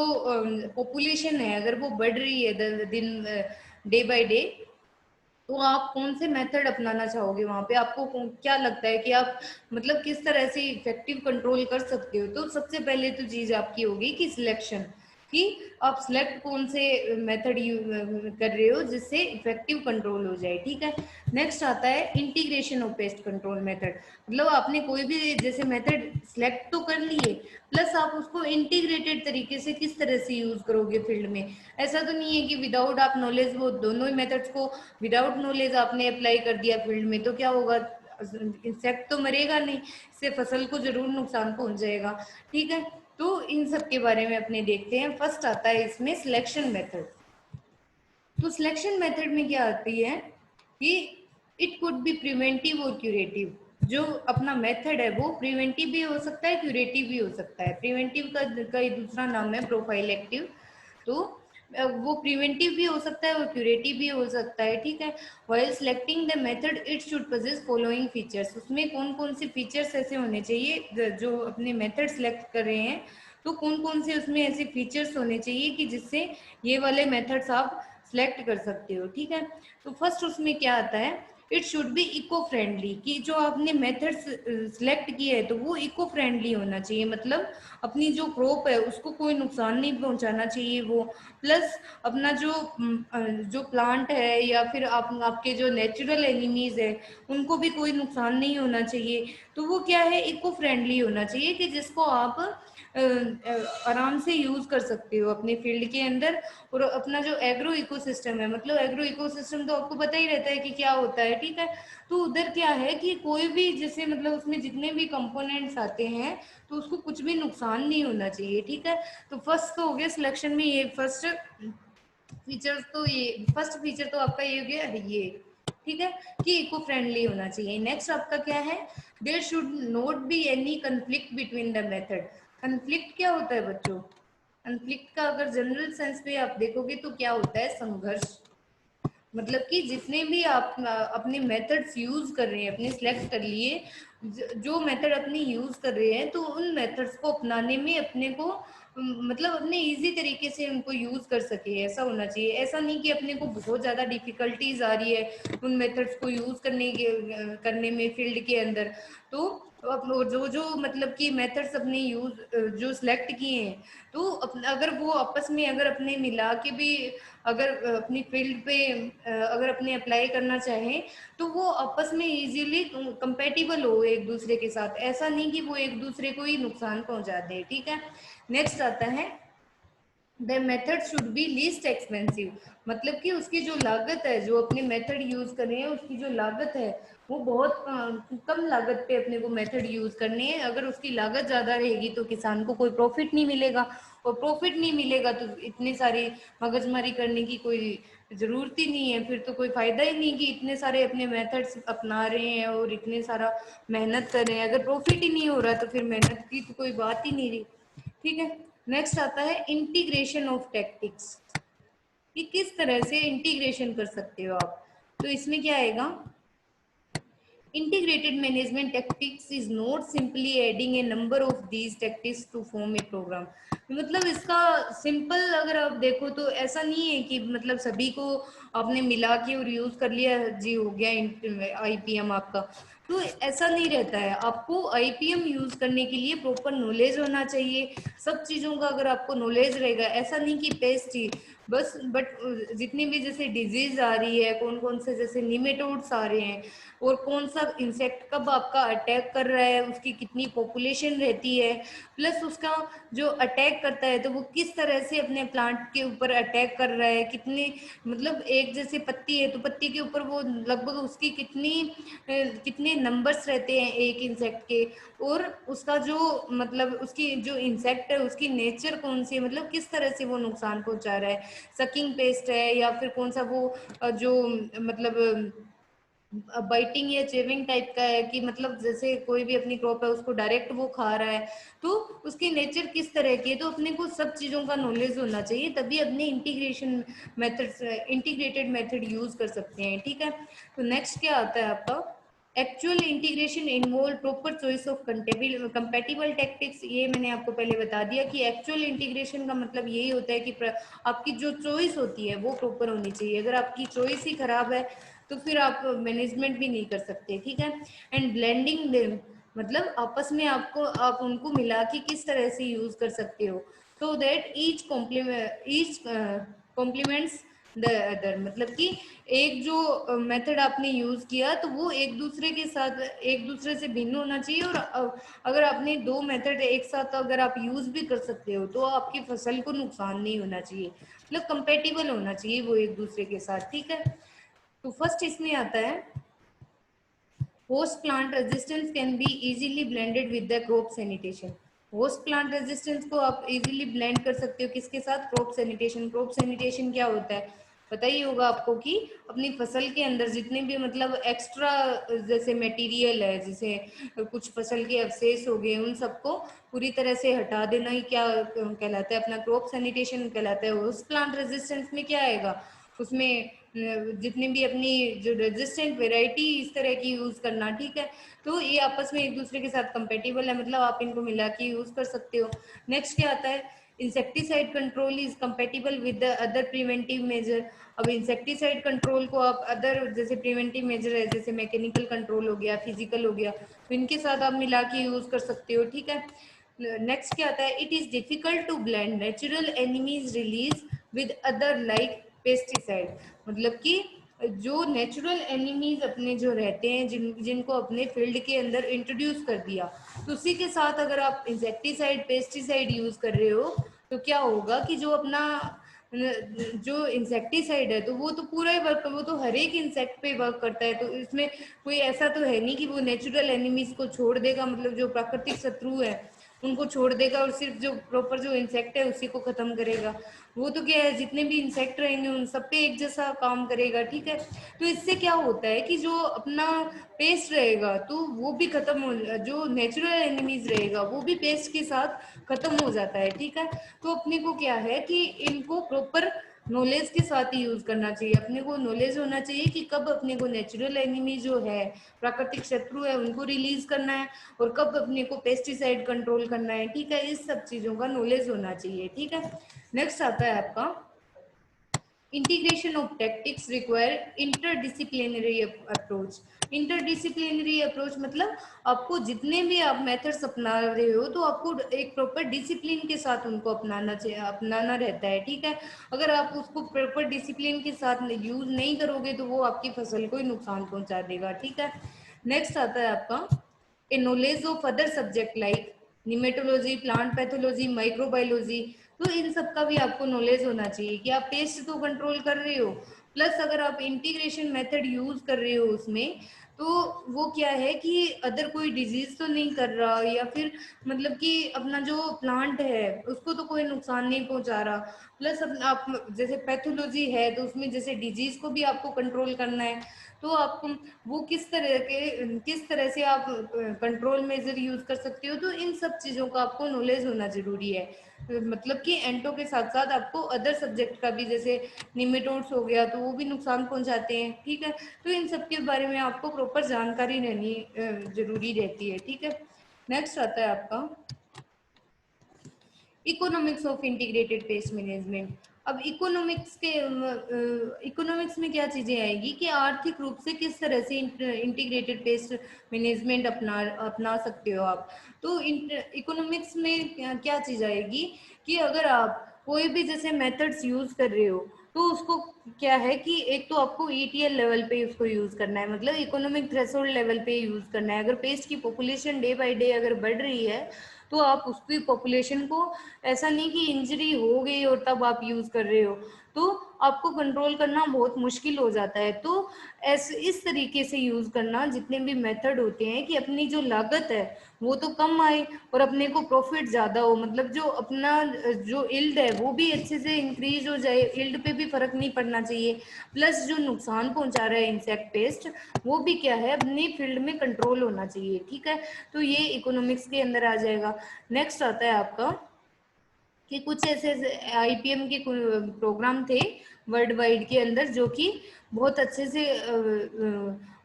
पॉपुलेशन है अगर वो बढ़ रही है दिन डे बाय डे, तो आप कौन से मेथड अपनाना चाहोगे वहां पे, आपको क्या लगता है कि आप मतलब किस तरह से इफेक्टिव कंट्रोल कर सकते हो। तो सबसे पहले तो चीज आपकी होगी कि सिलेक्शन, कि आप सिलेक्ट कौन से मेथड कर रहे हो जिससे इफेक्टिव कंट्रोल हो जाए, ठीक है। नेक्स्ट आता है integration of pest control method. मतलब आपने कोई भी जैसे मेथड सिलेक्ट तो कर लिए, प्लस आप उसको इंटीग्रेटेड तरीके से किस तरह से यूज करोगे फील्ड में। ऐसा तो नहीं है कि विदाउट आप नॉलेज वो दोनों ही मेथड्स को विदाउट नॉलेज आपने अप्लाई कर दिया फील्ड में, तो क्या होगा, इंसेक्ट तो मरेगा नहीं, इससे फसल को जरूर नुकसान पहुंच जाएगा, ठीक है। तो इन सब के बारे में अपने देखते हैं। फर्स्ट आता है इसमें सिलेक्शन मेथड। तो सिलेक्शन मेथड में क्या आती है कि इट कुड बी प्रिवेंटिव और क्यूरेटिव। जो अपना मेथड है वो प्रिवेंटिव भी हो सकता है, क्यूरेटिव भी हो सकता है। प्रिवेंटिव का ही दूसरा नाम है प्रोफाइलेक्टिव। तो वो प्रिवेंटिव भी हो सकता है और क्यूरेटिव भी हो सकता है, ठीक है। While selecting the method it should possess following features. उसमें कौन कौन से फीचर्स ऐसे होने चाहिए, जो अपने मेथड सिलेक्ट कर रहे हैं तो कौन कौन से उसमें ऐसे फीचर्स होने चाहिए कि जिससे ये वाले मेथड्स आप सिलेक्ट कर सकते हो, ठीक है। तो फर्स्ट उसमें क्या आता है, it should be eco friendly, कि जो आपने मेथड सिलेक्ट किया है तो वो इको फ्रेंडली होना चाहिए। मतलब अपनी जो क्रॉप है उसको कोई नुकसान नहीं पहुंचाना चाहिए वो, प्लस अपना जो प्लांट है या फिर आपके जो नेचुरल एनिमीज है उनको भी कोई नुकसान नहीं होना चाहिए। तो वो क्या है, इको फ्रेंडली होना चाहिए कि जिसको आप आराम से यूज कर सकते हो अपने फील्ड के अंदर। और अपना जो एग्रो इकोसिस्टम है, मतलब एग्रो इकोसिस्टम तो आपको पता ही रहता है कि क्या होता है, ठीक है। तो उधर क्या है कि कोई भी जैसे मतलब उसमें जितने भी कंपोनेंट्स आते हैं तो उसको कुछ भी नुकसान नहीं होना चाहिए, ठीक है। तो फर्स्ट तो हो गया सिलेक्शन में ये फर्स्ट फीचर, तो ये फर्स्ट फीचर तो आपका ये हो गया ये, ठीक है, कि इको फ्रेंडली होना चाहिए। नेक्स्ट आपका क्या है, there should not be any conflict between the method. Conflict क्या होता है बच्चों, कंफ्लिक्ट का अगर जनरल सेंस पे आप देखोगे तो क्या होता है, संघर्ष। मतलब कि जितने भी आप अपने मेथड्स यूज कर रहे हैं, अपने सिलेक्ट कर लिए जो मेथड अपने यूज कर रहे हैं, तो उन मेथड्स को अपनाने में अपने को मतलब अपने इजी तरीके से उनको यूज कर सके, ऐसा होना चाहिए। ऐसा नहीं कि अपने को बहुत ज्यादा डिफिकल्टीज आ रही है उन मेथड्स को यूज करने में फील्ड के अंदर। तो जो जो मतलब कि मेथड्स अपने यूज जो सिलेक्ट किए हैं, तो अगर वो आपस में अगर अपने मिला के भी अगर अपनी फील्ड पे अगर अपने अप्लाई करना चाहें तो वो आपस में इजीली कंपेटिबल हो एक दूसरे के साथ, ऐसा नहीं कि वो एक दूसरे को ही नुकसान पहुंचा दे, ठीक है। नेक्स्ट आता है the method should be least expensive. मतलब कि उसकी जो लागत है, जो अपने मेथड यूज कर रहे हैं उसकी जो लागत है वो बहुत कम लागत पे अपने को मेथड यूज करनी है। अगर उसकी लागत ज्यादा रहेगी तो किसान को कोई प्रॉफिट नहीं मिलेगा, और प्रॉफिट नहीं मिलेगा तो इतनी सारी मगजमारी करने की कोई जरूरत ही नहीं है, फिर तो कोई फायदा ही नहीं कि इतने सारे अपने मेथड्स अपना रहे हैं और इतने सारा मेहनत कर रहे हैं। अगर प्रॉफिट ही नहीं हो रहा तो फिर मेहनत की तो कोई बात ही नहीं रही, ठीक है। नेक्स्ट आता है इंटीग्रेशन ऑफ टैक्टिक्स, कि किस तरह से इंटीग्रेशन कर सकते हो आप। तो इसमें क्या आएगा, integrated management tactics is not simply adding a number of these tactics to form a program। मतलब इसका सिंपल अगर आप देखो तो ऐसा नहीं है कि मतलब सभी को आपने मिला के और यूज कर लिया जी हो गया आईपीएम आपका। तो ऐसा नहीं रहता है, आपको आईपीएम यूज करने के लिए प्रॉपर नॉलेज होना चाहिए। सब चीजों का अगर आपको नॉलेज रहेगा, ऐसा नहीं कि पेस्ट ही बस, बट जितनी भी जैसे डिजीज आ रही है, कौन कौन से जैसे निमेटोड्स आ रहे हैं और कौन सा इंसेक्ट कब आपका अटैक कर रहा है, उसकी कितनी पॉपुलेशन रहती है, प्लस उसका जो अटैक करता है तो वो किस तरह से अपने प्लांट के ऊपर अटैक कर रहा है, कितने मतलब एक जैसे पत्ती है तो पत्ती के ऊपर वो लगभग उसकी कितने नंबर्स रहते हैं एक इंसेक्ट के, और उसका जो मतलब उसकी जो इंसेक्ट है उसकी नेचर कौन सी है, मतलब किस तरह से वो नुकसान पहुंचा रहा है, सकिंग पेस्ट है या फिर कौन सा वो जो मतलब बाइटिंग या चेविंग टाइप का है, कि मतलब जैसे कोई भी अपनी क्रॉप है उसको डायरेक्ट वो खा रहा है, तो उसकी नेचर किस तरह की है, तो अपने को सब चीज़ों का नॉलेज होना चाहिए, तभी अपने integration method integrated method use कर सकते हैं। ठीक है, तो नेक्स्ट क्या आता है आपका, actual integration involve proper choice of compatible tactics. ये मैंने आपको पहले बता दिया कि एक्चुअल इंटीग्रेशन का मतलब यही होता है कि आपकी जो चॉइस होती है वो प्रॉपर होनी चाहिए। अगर आपकी चॉइस ही खराब है तो फिर आप मैनेजमेंट भी नहीं कर सकते। ठीक है, एंड ब्लेंडिंग देम, मतलब आपस में आपको आप उनको मिला के किस तरह से यूज कर सकते हो, so that each complements the other, मतलब कि एक जो मेथड आपने यूज किया तो वो एक दूसरे के साथ एक दूसरे से भिन्न होना चाहिए, और अगर आपने दो मेथड एक साथ अगर आप यूज भी कर सकते हो तो आपकी फसल को नुकसान नहीं होना चाहिए, मतलब कंपेटिबल होना चाहिए वो एक दूसरे के साथ। ठीक है, तो फर्स्ट इसमें आता है host plant resistance can be easily blended with the crop sanitation. Host plant resistance को आप इजीली ब्लेंड कर सकते हो किसके साथ, क्रॉप सैनिटेशन। क्रॉप सैनिटेशन क्या होता है, पता ही होगा आपको कि अपनी फसल के अंदर जितने भी मतलब एक्स्ट्रा जैसे मटेरियल है, जैसे कुछ फसल के अवशेष हो गए, उन सबको पूरी तरह से हटा देना ही क्या कहलाता है, अपना क्रॉप सैनिटेशन कहलाता है। होस्ट प्लांट रेजिस्टेंस में क्या आएगा, उसमें जितने भी अपनी जो रेजिस्टेंट वेराइटी इस तरह की यूज करना। ठीक है, तो ये आपस में एक दूसरे के साथ कंपेटिबल है, मतलब आप इनको मिला के यूज कर सकते हो। नेक्स्ट क्या आता है, insecticide control is compatible with the other preventive measure. अब इंसेक्टिसाइड कंट्रोल को आप अदर जैसे प्रिवेंटिव मेजर है, जैसे मैकेनिकल कंट्रोल हो गया, फिजिकल हो गया, तो इनके साथ आप मिला के यूज कर सकते हो। ठीक है, नेक्स्ट क्या आता है, it is difficult to blend natural enemies release with other like pesticide, मतलब कि जो नेचुरल एनिमीज अपने जो रहते हैं जिनको अपने फील्ड के अंदर इंट्रोड्यूस कर दिया, तो उसी के साथ अगर आप इंसेक्टिसाइड पेस्टिसाइड यूज कर रहे हो तो क्या होगा कि जो अपना जो इंसेक्टिसाइड है तो वो तो पूरा ही वर्क, वो तो हर एक इंसेक्ट पे वर्क करता है, तो इसमें कोई ऐसा तो है नहीं कि वो नेचुरल एनिमीज को छोड़ देगा, मतलब जो प्राकृतिक शत्रु है उनको छोड़ देगा और सिर्फ जो प्रॉपर जो इंसेक्ट है उसी को खत्म करेगा। वो तो क्या है, जितने भी इंसेक्ट रहेंगे उन सब पे एक जैसा काम करेगा। ठीक है, तो इससे क्या होता है कि जो अपना पेस्ट रहेगा तो वो भी खत्म हो, जो नेचुरल एनिमीज रहेगा वो भी पेस्ट के साथ खत्म हो जाता है। ठीक है, तो अपने को क्या है कि इनको प्रॉपर नॉलेज के साथ ही यूज करना चाहिए। अपने को नॉलेज होना चाहिए कि कब अपने को नेचुरल एनिमी जो है, प्राकृतिक शत्रु है, उनको रिलीज करना है और कब अपने को पेस्टिसाइड कंट्रोल करना है। ठीक है, इस सब चीजों का नॉलेज होना चाहिए। ठीक है, नेक्स्ट आता है आपका integration of tactics require interdisciplinary approach. Interdisciplinary approach मतलब आपको जितने भी आप मेथड्स अपना रहे हो तो आपको एक प्रॉपर डिसिप्लिन के साथ उनको अपनाना चाहिए, अपनाना रहता है। ठीक है, अगर आप उसको प्रॉपर डिसिप्लिन के साथ यूज नहीं करोगे तो वो आपकी फसल को ही नुकसान पहुंचा देगा। ठीक है, नेक्स्ट आता है आपका a knowledge of other subject like nematology, plant pathology, microbiology. तो इन सब का भी आपको नॉलेज होना चाहिए कि आप पेस्ट तो कंट्रोल कर रहे हो, प्लस अगर आप इंटीग्रेशन मेथड यूज कर रहे हो उसमें, तो वो क्या है कि अदर कोई डिजीज तो नहीं कर रहा, या फिर मतलब कि अपना जो प्लांट है उसको तो कोई नुकसान नहीं पहुंचा रहा। प्लस आप जैसे पैथोलॉजी है तो उसमें जैसे डिजीज को भी आपको कंट्रोल करना है, तो आप वो किस तरह से आप कंट्रोल मेजर यूज कर सकते हो, तो इन सब चीजों का आपको नॉलेज होना जरूरी है। मतलब कि एंटो के साथ साथ आपको अदर सब्जेक्ट का भी, जैसे निमेटोड्स हो गया तो वो भी नुकसान पहुंचाते हैं। ठीक है, तो इन सब के बारे में आपको प्रॉपर जानकारी रहनी जरूरी रहती है। ठीक है, नेक्स्ट आता है आपका economics of integrated pest management. अब इकोनॉमिक्स में क्या चीजें आएगी कि आर्थिक रूप से किस तरह से इंटीग्रेटेड पेस्ट मैनेजमेंट अपना सकते हो आप। तो इकोनॉमिक्स में क्या चीज आएगी कि अगर आप कोई भी जैसे मेथड्स यूज कर रहे हो तो उसको क्या है कि एक तो आपको ईटीएल लेवल पे उसको यूज करना है, मतलब इकोनॉमिक थ्रेशोल्ड लेवल पे यूज करना है। अगर पेस्ट की पॉपुलेशन डे बाय डे अगर बढ़ रही है तो आप उसकी पॉपुलेशन को, ऐसा नहीं कि इंजरी हो गई और तब आप यूज कर रहे हो, तो आपको कंट्रोल करना बहुत मुश्किल हो जाता है। तो ऐसे इस तरीके से यूज करना जितने भी मेथड होते हैं कि अपनी जो लागत है वो तो कम आए और अपने को प्रॉफिट ज्यादा हो, मतलब जो अपना जो इल्ड है वो भी अच्छे से इंक्रीज हो जाए, इल्ड पे भी फर्क नहीं पड़ना चाहिए, प्लस जो नुकसान पहुंचा रहा है इंसेक्ट पेस्ट वो भी क्या है अपनी फील्ड में कंट्रोल होना चाहिए। ठीक है, तो ये इकोनॉमिक्स के अंदर आ जाएगा। नेक्स्ट आता है आपका कि कुछ ऐसे आईपीएम के प्रोग्राम थे वर्ल्ड वाइड के अंदर जो कि बहुत अच्छे से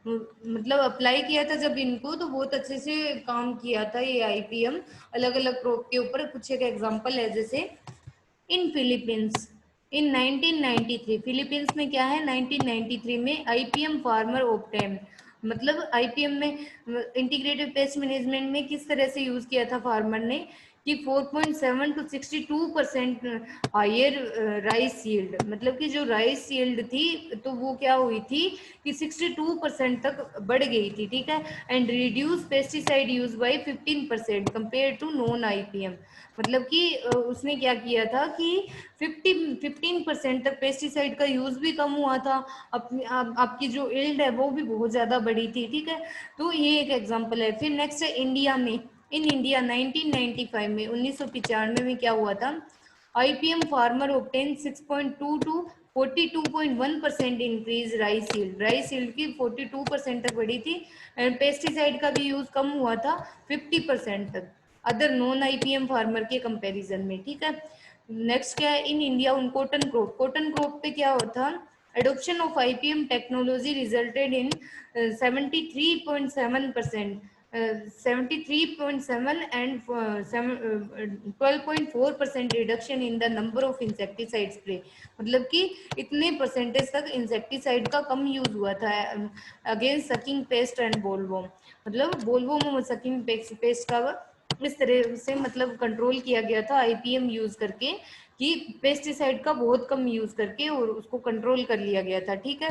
मतलब अप्लाई किया था जब इनको, तो बहुत अच्छे से काम किया था ये आईपीएम अलग अलग क्रोप के ऊपर। कुछ एक एग्जांपल है, जैसे इन फिलीपींस इन 1993, फिलीपींस में क्या है 1993 में आईपीएम फार्मर ऑप्टेन, मतलब आईपीएम में इंटीग्रेटेड पेस्ट मैनेजमेंट में किस तरह से यूज किया था फार्मर ने कि 4.7 to 62% हायर राइस यील्ड, मतलब कि जो राइस यील्ड थी तो वो क्या हुई थी कि 62% तक बढ़ गई थी। ठीक है, and reduce pesticide use by 15% compare to non IPM, मतलब कि उसने क्या किया था कि 15% तक पेस्टिसाइड का यूज भी कम हुआ था, आपकी जो इल्ड है वो भी बहुत ज्यादा बढ़ी थी। ठीक है, तो ये एक एग्जांपल है। फिर नेक्स्ट है इंडिया में, इन इंडिया 1995 में 1995 में क्या हुआ था, IPM farmer obtain 6.2 to 42.1% increase rice yield, rice yield की 42% तक बढ़ी थी, एंड पेस्टिसाइड का भी यूज कम हुआ था 50% तक अदर नॉन आईपीएम फार्मर के कंपैरिजन में। ठीक है, नेक्स्ट क्या है इन इंडिया उन कॉटन क्रॉप, कॉटन क्रॉप पे क्या होता, adoption of IPM technology resulted in 73.7%, 73.7 and 12.4% reduction in the number of insecticide spray, मतलब कि इतने परसेंटेज तक इंसेक्टिसाइड का कम यूज हुआ था against sucking paste and bollworm, मतलब बोलवॉर्म सकिंग पेस्ट का इस तरह से मतलब कंट्रोल किया गया था आईपीएम यूज करके कि पेस्टिसाइड का बहुत कम यूज करके और उसको कंट्रोल कर लिया गया था। ठीक है,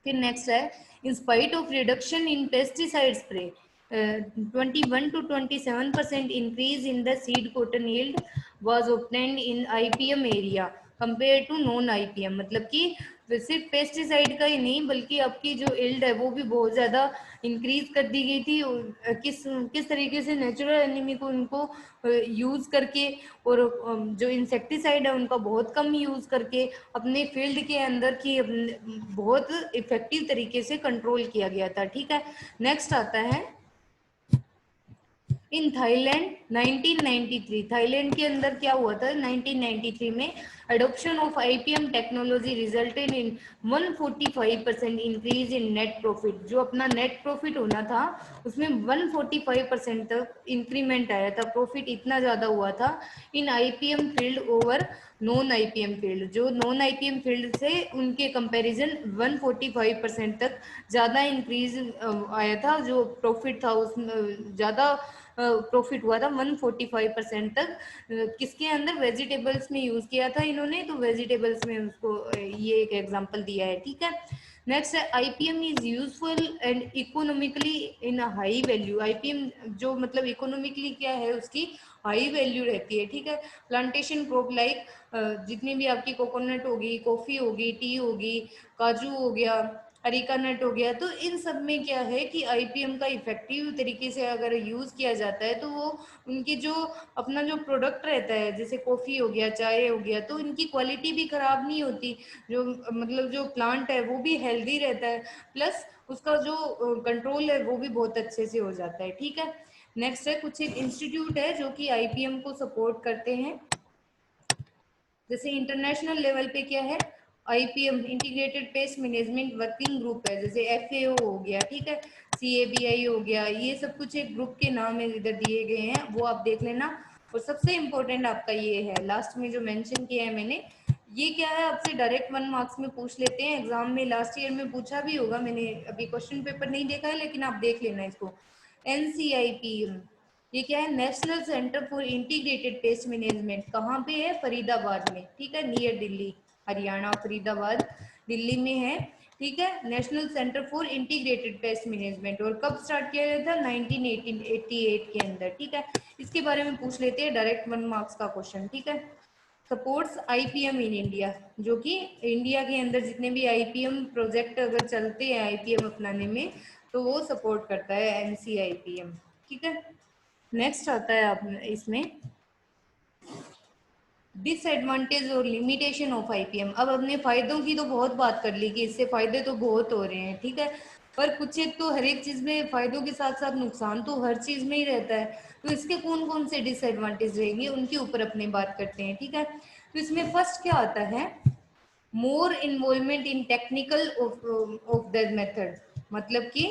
फिर नेक्स्ट है in spite of reduction in pesticide spray 21 to 27% increase in the seed cotton yield was obtained in IPM area compared to non IPM, मतलब कि सिर्फ पेस्टिसाइड का ही नहीं बल्कि आपकी जो इल्ड है वो भी बहुत ज्यादा इंक्रीज कर दी गई थी। किस किस तरीके से नेचुरल एनिमी को उनको यूज करके और जो इंसेक्टिसाइड है उनका बहुत कम यूज करके अपने फील्ड के अंदर की बहुत इफेक्टिव तरीके से कंट्रोल किया गया था। ठीक है, नेक्स्ट आता है इन थाईलैंड 1993, थाईलैंड के अंदर क्या हुआ था 1993 में adoption of IPM technology resulted in 145% increase in net profit, जो अपना नेट प्रॉफिट होना था उसमें 145% तक इंक्रीमेंट आया था, प्रॉफिट इतना ज्यादा हुआ था in IPM field over non IPM field, जो नॉन आईपीएम फील्ड से उनके कंपैरिजन 145% तक ज्यादा इंक्रीज आया था, जो प्रॉफिट था उसमें ज्यादा प्रॉफिट हुआ था 145% तक। किसके अंदर वेजिटेबल्स में यूज किया था इन्होंने, तो वेजिटेबल्स में उसको ये एक एग्जांपल दिया है। ठीक है, नेक्स्ट है IPM is useful and economically in high value, IPM जो मतलब इकोनॉमिकली क्या है उसकी हाई वैल्यू रहती है। ठीक है, प्लांटेशन क्रॉप लाइक जितनी भी आपकी कोकोनट होगी, कॉफी होगी, टी होगी, काजू हो गया, अरिका नट हो गया, तो इन सब में क्या है कि आईपीएम का इफेक्टिव तरीके से अगर यूज किया जाता है तो वो उनकी जो अपना जो प्रोडक्ट रहता है जैसे कॉफी हो गया, चाय हो गया, तो इनकी क्वालिटी भी खराब नहीं होती, जो मतलब जो प्लांट है वो भी हेल्दी रहता है, प्लस उसका जो कंट्रोल है वो भी बहुत अच्छे से हो जाता है। ठीक है, नेक्स्ट है कुछ एक इंस्टीट्यूट है जो कि आईपीएम को सपोर्ट करते हैं, जैसे इंटरनेशनल लेवल पे क्या है IPM integrated pest management working group है, जैसे एफएओ हो गया, ठीक है, सीएबीआई हो गया, ये सब कुछ एक ग्रुप के नाम है इधर दिए गए हैं, वो आप देख लेना। और सबसे इम्पोर्टेंट आपका ये है लास्ट में जो मेंशन किया है मैंने, ये क्या है आपसे डायरेक्ट 1 मार्क्स में पूछ लेते हैं एग्जाम में, लास्ट ईयर में पूछा भी होगा, मैंने अभी क्वेश्चन पेपर नहीं देखा है लेकिन आप देख लेना इसको। एनसीआईपी ये क्या है, national centre for integrated pest management, कहाँ पे है, फरीदाबाद में, ठीक है, नियर दिल्ली, हरियाणा, फरीदाबाद दिल्ली में है। ठीक है, national centre for integrated pest management, और कब स्टार्ट किया गया था 1988 के अंदर। ठीक है, इसके बारे में पूछ लेते हैं डायरेक्ट 1 मार्क्स का क्वेश्चन। ठीक है, सपोर्ट्स आईपीएम इन इंडिया, जो कि इंडिया के अंदर जितने भी आईपीएम प्रोजेक्ट अगर चलते हैं आईपीएम अपनाने में तो वो सपोर्ट करता है एनसीआईपीएम। ठीक है, नेक्स्ट आता है आप इसमें डिसएडवांटेज और लिमिटेशन ऑफ आईपीएम। अब हमने फायदों की तो बहुत बात कर ली कि इससे फायदे तो बहुत हो रहे हैं, ठीक है, पर कुछ एक तो हर एक चीज में फायदों के साथ साथ नुकसान तो हर चीज में ही रहता है। तो इसके कौन कौन से डिसएडवांटेज रहेंगे उनके ऊपर अपनी बात करते हैं। ठीक है, तो इसमें फर्स्ट क्या आता है, more involvement in technical of the method. मतलब कि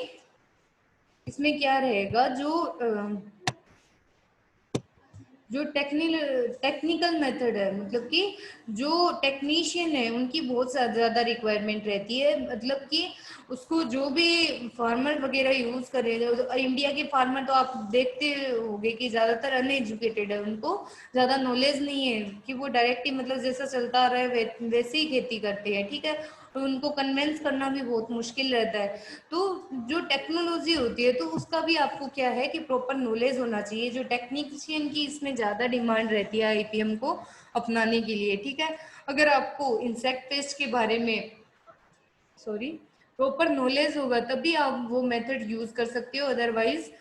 इसमें क्या रहेगा, जो टेक्निकल मेथड है, मतलब कि जो टेक्नीशियन है उनकी बहुत ज़्यादा रिक्वायरमेंट रहती है। मतलब कि उसको जो भी फार्मर वगैरह यूज़ कर रहे हैं, इंडिया के फार्मर तो आप देखते होंगे कि ज़्यादातर अनएजुकेटेड है, उनको ज़्यादा नॉलेज नहीं है कि वो डायरेक्टली मतलब जैसा चलता आ रहा है वैसे ही खेती करते हैं। ठीक है, तो उनको कन्वेंस करना भी बहुत मुश्किल रहता है। तो जो टेक्नोलॉजी होती है तो उसका भी आपको क्या है कि प्रॉपर नॉलेज होना चाहिए। जो टेक्नीशियन की इसमें ज़्यादा डिमांड रहती है आईपीएम को अपनाने के लिए। ठीक है, अगर आपको इंसेक्ट पेस्ट के बारे में प्रॉपर नॉलेज होगा तभी आप वो मेथड यूज कर सकते हो, अदरवाइज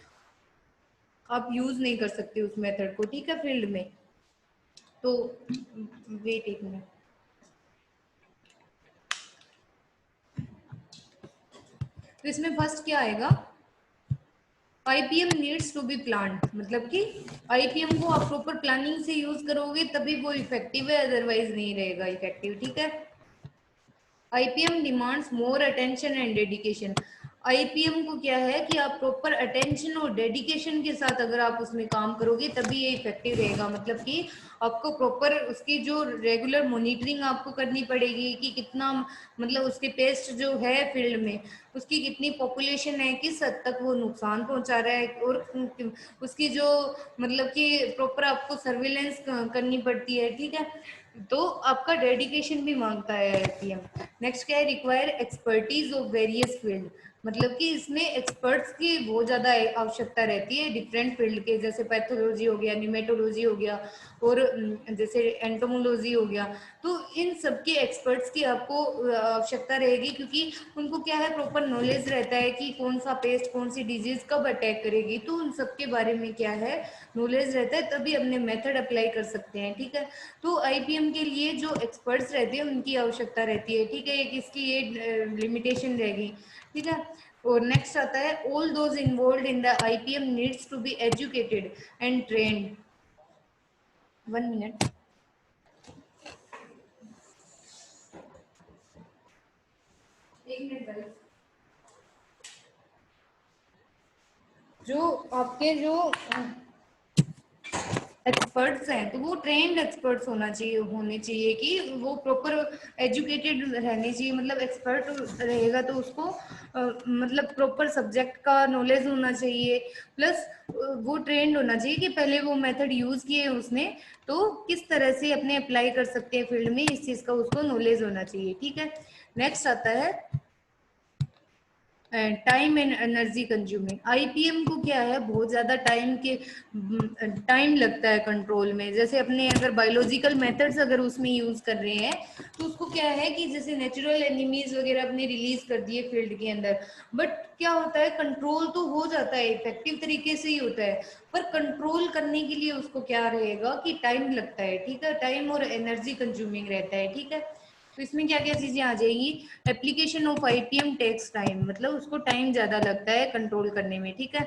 आप यूज नहीं कर सकते उस मेथड को। ठीक है, फील्ड में। तो वेट एक मिनट, तो इसमें फर्स्ट क्या आएगा, IPM needs to be planned. मतलब कि आईपीएम को आप प्रॉपर प्लानिंग से यूज करोगे तभी वो इफेक्टिव है, अदरवाइज नहीं रहेगा इफेक्टिव। ठीक है, IPM demands more attention and dedication. IPM को क्या है कि आप प्रॉपर अटेंशन और डेडिकेशन के साथ अगर आप उसमें काम करोगे तभी ये इफेक्टिव रहेगा। मतलब कि आपको प्रॉपर उसकी जो रेगुलर मॉनिटरिंग आपको करनी पड़ेगी कि कितना मतलब उसके पेस्ट जो है फील्ड में उसकी कितनी पॉपुलेशन है, किस हद तक वो नुकसान पहुंचा रहा है, और उसकी जो मतलब कि प्रॉपर आपको सर्विलेंस करनी पड़ती है। ठीक है, तो आपका डेडिकेशन भी मांगता है आईपीएम। नेक्स्ट क्या है, require expertise of various field. मतलब कि इसमें एक्सपर्ट्स की बहुत ज़्यादा आवश्यकता रहती है डिफरेंट फील्ड के, जैसे पैथोलॉजी हो गया, निमेटोलॉजी हो गया, और जैसे एंटोमोलॉजी हो गया। तो इन सब के एक्सपर्ट्स की आपको आवश्यकता रहेगी, क्योंकि उनको क्या है प्रॉपर नॉलेज रहता है कि कौन सा पेस्ट कौन सी डिजीज कब अटैक करेगी। तो उन सब के बारे में क्या है नॉलेज रहता है, तभी अपने मेथड अप्लाई कर सकते हैं। ठीक है, तो आईपीएम के लिए जो एक्सपर्ट्स रहते हैं उनकी आवश्यकता रहती है। ठीक है, एक इसकी ये लिमिटेशन रहेगी। ठीक है, और नेक्स्ट आता है, all those involve in the IPM needs to be educated and trained. 1 minute, एक मिनट भाई। जो आपके जो एक्सपर्ट्स हैं तो वो ट्रेंड एक्सपर्ट्स होने चाहिए कि वो प्रॉपर एजुकेटेड रहने चाहिए। मतलब एक्सपर्ट रहेगा तो उसको मतलब प्रॉपर सब्जेक्ट का नॉलेज होना चाहिए, प्लस वो ट्रेंड होना चाहिए कि पहले वो मेथड यूज किए उसने, तो किस तरह से अपने अप्लाई कर सकते हैं फील्ड में, इस चीज का उसको नॉलेज होना चाहिए। ठीक है, नेक्स्ट आता है time and energy consuming. IPM को क्या है बहुत ज्यादा टाइम लगता है कंट्रोल में। जैसे अपने अगर बायोलॉजिकल मेथड्स अगर उसमें यूज कर रहे हैं तो उसको क्या है कि जैसे नेचुरल एनिमीज वगैरह अपने रिलीज कर दिए फील्ड के अंदर, बट क्या होता है कंट्रोल तो हो जाता है, इफेक्टिव तरीके से ही होता है, पर कंट्रोल करने के लिए उसको क्या रहेगा कि टाइम लगता है। ठीक है, टाइम और एनर्जी कंज्यूमिंग रहता है। ठीक है, तो इसमें क्या क्या चीजें आ जाएगी, application of IPM takes time, मतलब उसको टाइम ज्यादा लगता है कंट्रोल करने में। ठीक है,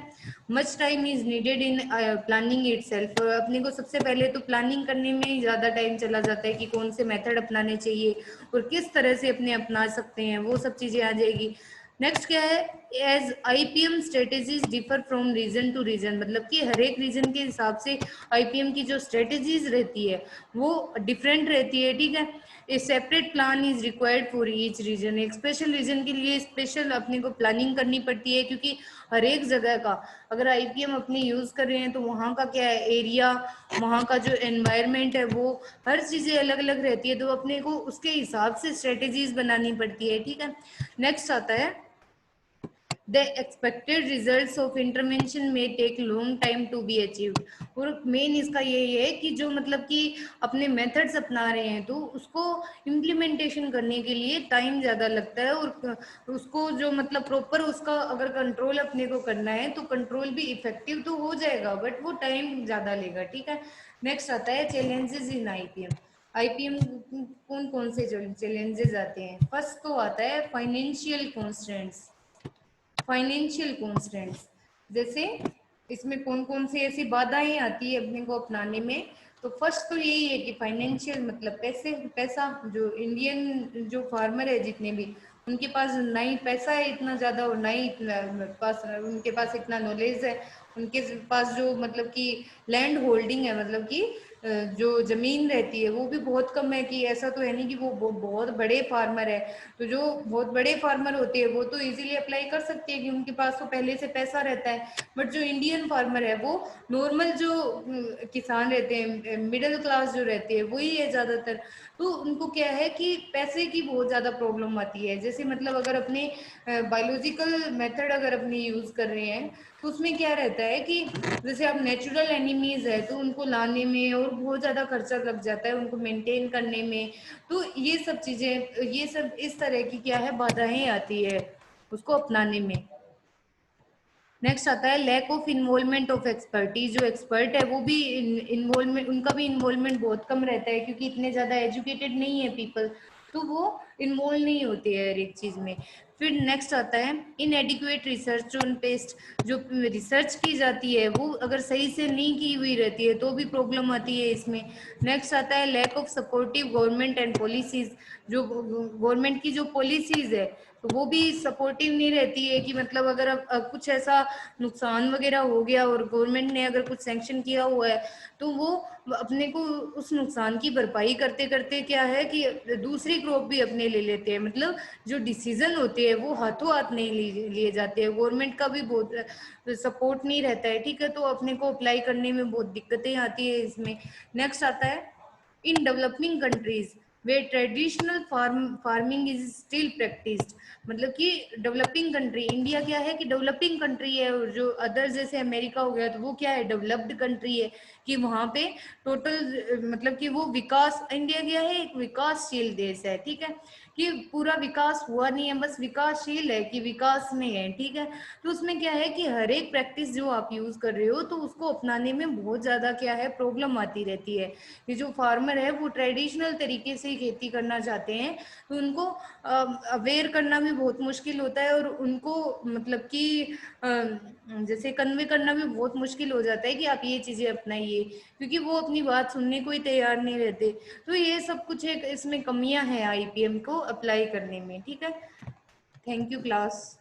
much time is needed in planning itself. अपने को सबसे पहले तो प्लानिंग करने में ही ज्यादा टाइम चला जाता है कि कौन से मेथड अपनाने चाहिए और किस तरह से अपने अपना सकते हैं, वो सब चीजें आ जाएगी। नेक्स्ट क्या है, as IPM strategies differ from region to region. मतलब कि हर एक रीजन के हिसाब से आईपीएम की जो स्ट्रेटेजीज रहती है वो डिफरेंट रहती है। ठीक है, ए separate plan is required for each reason. एक स्पेशल रीजन के लिए स्पेशल अपने को प्लानिंग करनी पड़ती है, क्योंकि हर एक जगह का अगर आईपीएम अपने यूज कर रहे हैं तो वहाँ का क्या है एरिया, वहाँ का जो एनवायरनमेंट है, वो हर चीजें अलग अलग रहती है, तो अपने को उसके हिसाब से स्ट्रेटेजीज बनानी पड़ती है। ठीक है, नेक्स्ट आता है The expected results of intervention may take long time to be achieved। और मेन इसका यही है कि जो मतलब कि अपने मेथड्स अपना रहे हैं तो उसको इम्प्लीमेंटेशन करने के लिए टाइम ज़्यादा लगता है, और उसको जो मतलब प्रॉपर उसका अगर कंट्रोल अपने को करना है तो कंट्रोल भी इफेक्टिव तो हो जाएगा, बट वो टाइम ज़्यादा लेगा। ठीक है, नेक्स्ट आता है चैलेंजेस इन आईपीएम। आईपीएम कौन कौन से चैलेंजेस आते हैं? फर्स्ट तो आता है फाइनेंशियल कॉन्स्टेंट्स। फाइनेंशियल कॉन्स्टेंट्स जैसे इसमें कौन कौन सी ऐसी बाधाएं आती है अपने को अपनाने में? तो फर्स्ट तो यही है कि फाइनेंशियल मतलब पैसे, पैसा। जो इंडियन जो फार्मर है जितने भी, उनके पास ना ही पैसा है इतना ज़्यादा, और ना ही उनके पास इतना नॉलेज है। उनके पास जो मतलब कि लैंड होल्डिंग है, मतलब कि जो जमीन रहती है वो भी बहुत कम है। कि ऐसा तो है नहीं कि वो बहुत बड़े फार्मर है। तो जो बहुत बड़े फार्मर होते हैं वो तो इजीली अप्लाई कर सकते हैं कि उनके पास तो पहले से पैसा रहता है। बट जो इंडियन फार्मर है वो नॉर्मल जो किसान रहते हैं, मिडिल क्लास जो रहते हैं वही है ज़्यादातर। तो उनको क्या है कि पैसे की बहुत ज़्यादा प्रॉब्लम आती है। जैसे मतलब अगर अपने बायोलॉजिकल मेथड अगर अपने यूज़ कर रहे हैं तो उसमें क्या रहता है कि जैसे अब नेचुरल एनिमीज है तो उनको लाने में और बहुत ज़्यादा खर्चा लग जाता है, उनको मेंटेन करने में। तो ये सब चीज़ें, ये सब इस तरह की क्या है बाधाएं आती है उसको अपनाने में। नेक्स्ट आता है lack of involvement of expertise. जो एक्सपर्ट है वो भी इन्वॉल्वमेंट, उनका भी इन्वॉल्वमेंट बहुत कम रहता है क्योंकि इतने ज़्यादा एजुकेटेड नहीं है पीपल, तो वो इन्वॉल्व नहीं होती है हर एक चीज़ में। फिर नेक्स्ट आता है इनएडिक्वेट रिसर्च ऑन पेस्ट। जो रिसर्च की जाती है वो अगर सही से नहीं की हुई रहती है तो भी प्रॉब्लम आती है इसमें। नेक्स्ट आता है lack of supportive government and policies. जो गवर्नमेंट की जो पॉलिसीज है तो वो भी सपोर्टिव नहीं रहती है। कि मतलब अगर अब कुछ ऐसा नुकसान वगैरह हो गया और गवर्नमेंट ने अगर कुछ सैंक्शन किया हुआ है तो वो अपने को उस नुकसान की भरपाई करते करते क्या है कि दूसरी क्रॉप भी अपने ले लेते हैं। मतलब जो डिसीजन होते हैं वो हाथों हाथ नहीं लिए जाते हैं, गवर्नमेंट का भी बहुत सपोर्ट नहीं रहता है। ठीक है, तो अपने को अप्लाई करने में बहुत दिक्कतें आती है इसमें। नेक्स्ट आता है in developing countries way traditional farming is still practised. मतलब कि डेवलपिंग कंट्री, इंडिया क्या है कि डेवलपिंग कंट्री है, और जो अदर जैसे अमेरिका हो गया तो वो क्या है डेवलप्ड कंट्री है। कि वहाँ पे टोटल मतलब कि वो विकास, इंडिया क्या है एक विकासशील देश है। ठीक है, कि पूरा विकास हुआ नहीं है, बस विकासशील है कि विकास में है। ठीक है, तो उसमें क्या है कि हर एक प्रैक्टिस जो आप यूज कर रहे हो तो उसको अपनाने में बहुत ज्यादा क्या है प्रॉब्लम आती रहती है। ये जो फार्मर है वो ट्रेडिशनल तरीके से खेती करना चाहते हैं तो उनको अवेयर करना भी बहुत मुश्किल होता है, और उनको मतलब कि जैसे कन्वे करना भी बहुत मुश्किल हो जाता है कि आप ये चीज़ें अपनाइए, क्योंकि वो अपनी बात सुनने को ही तैयार नहीं रहते। तो ये सब कुछ एक इसमें कमियां हैं आईपीएम को अप्लाई करने में। ठीक है, थैंक यू क्लास।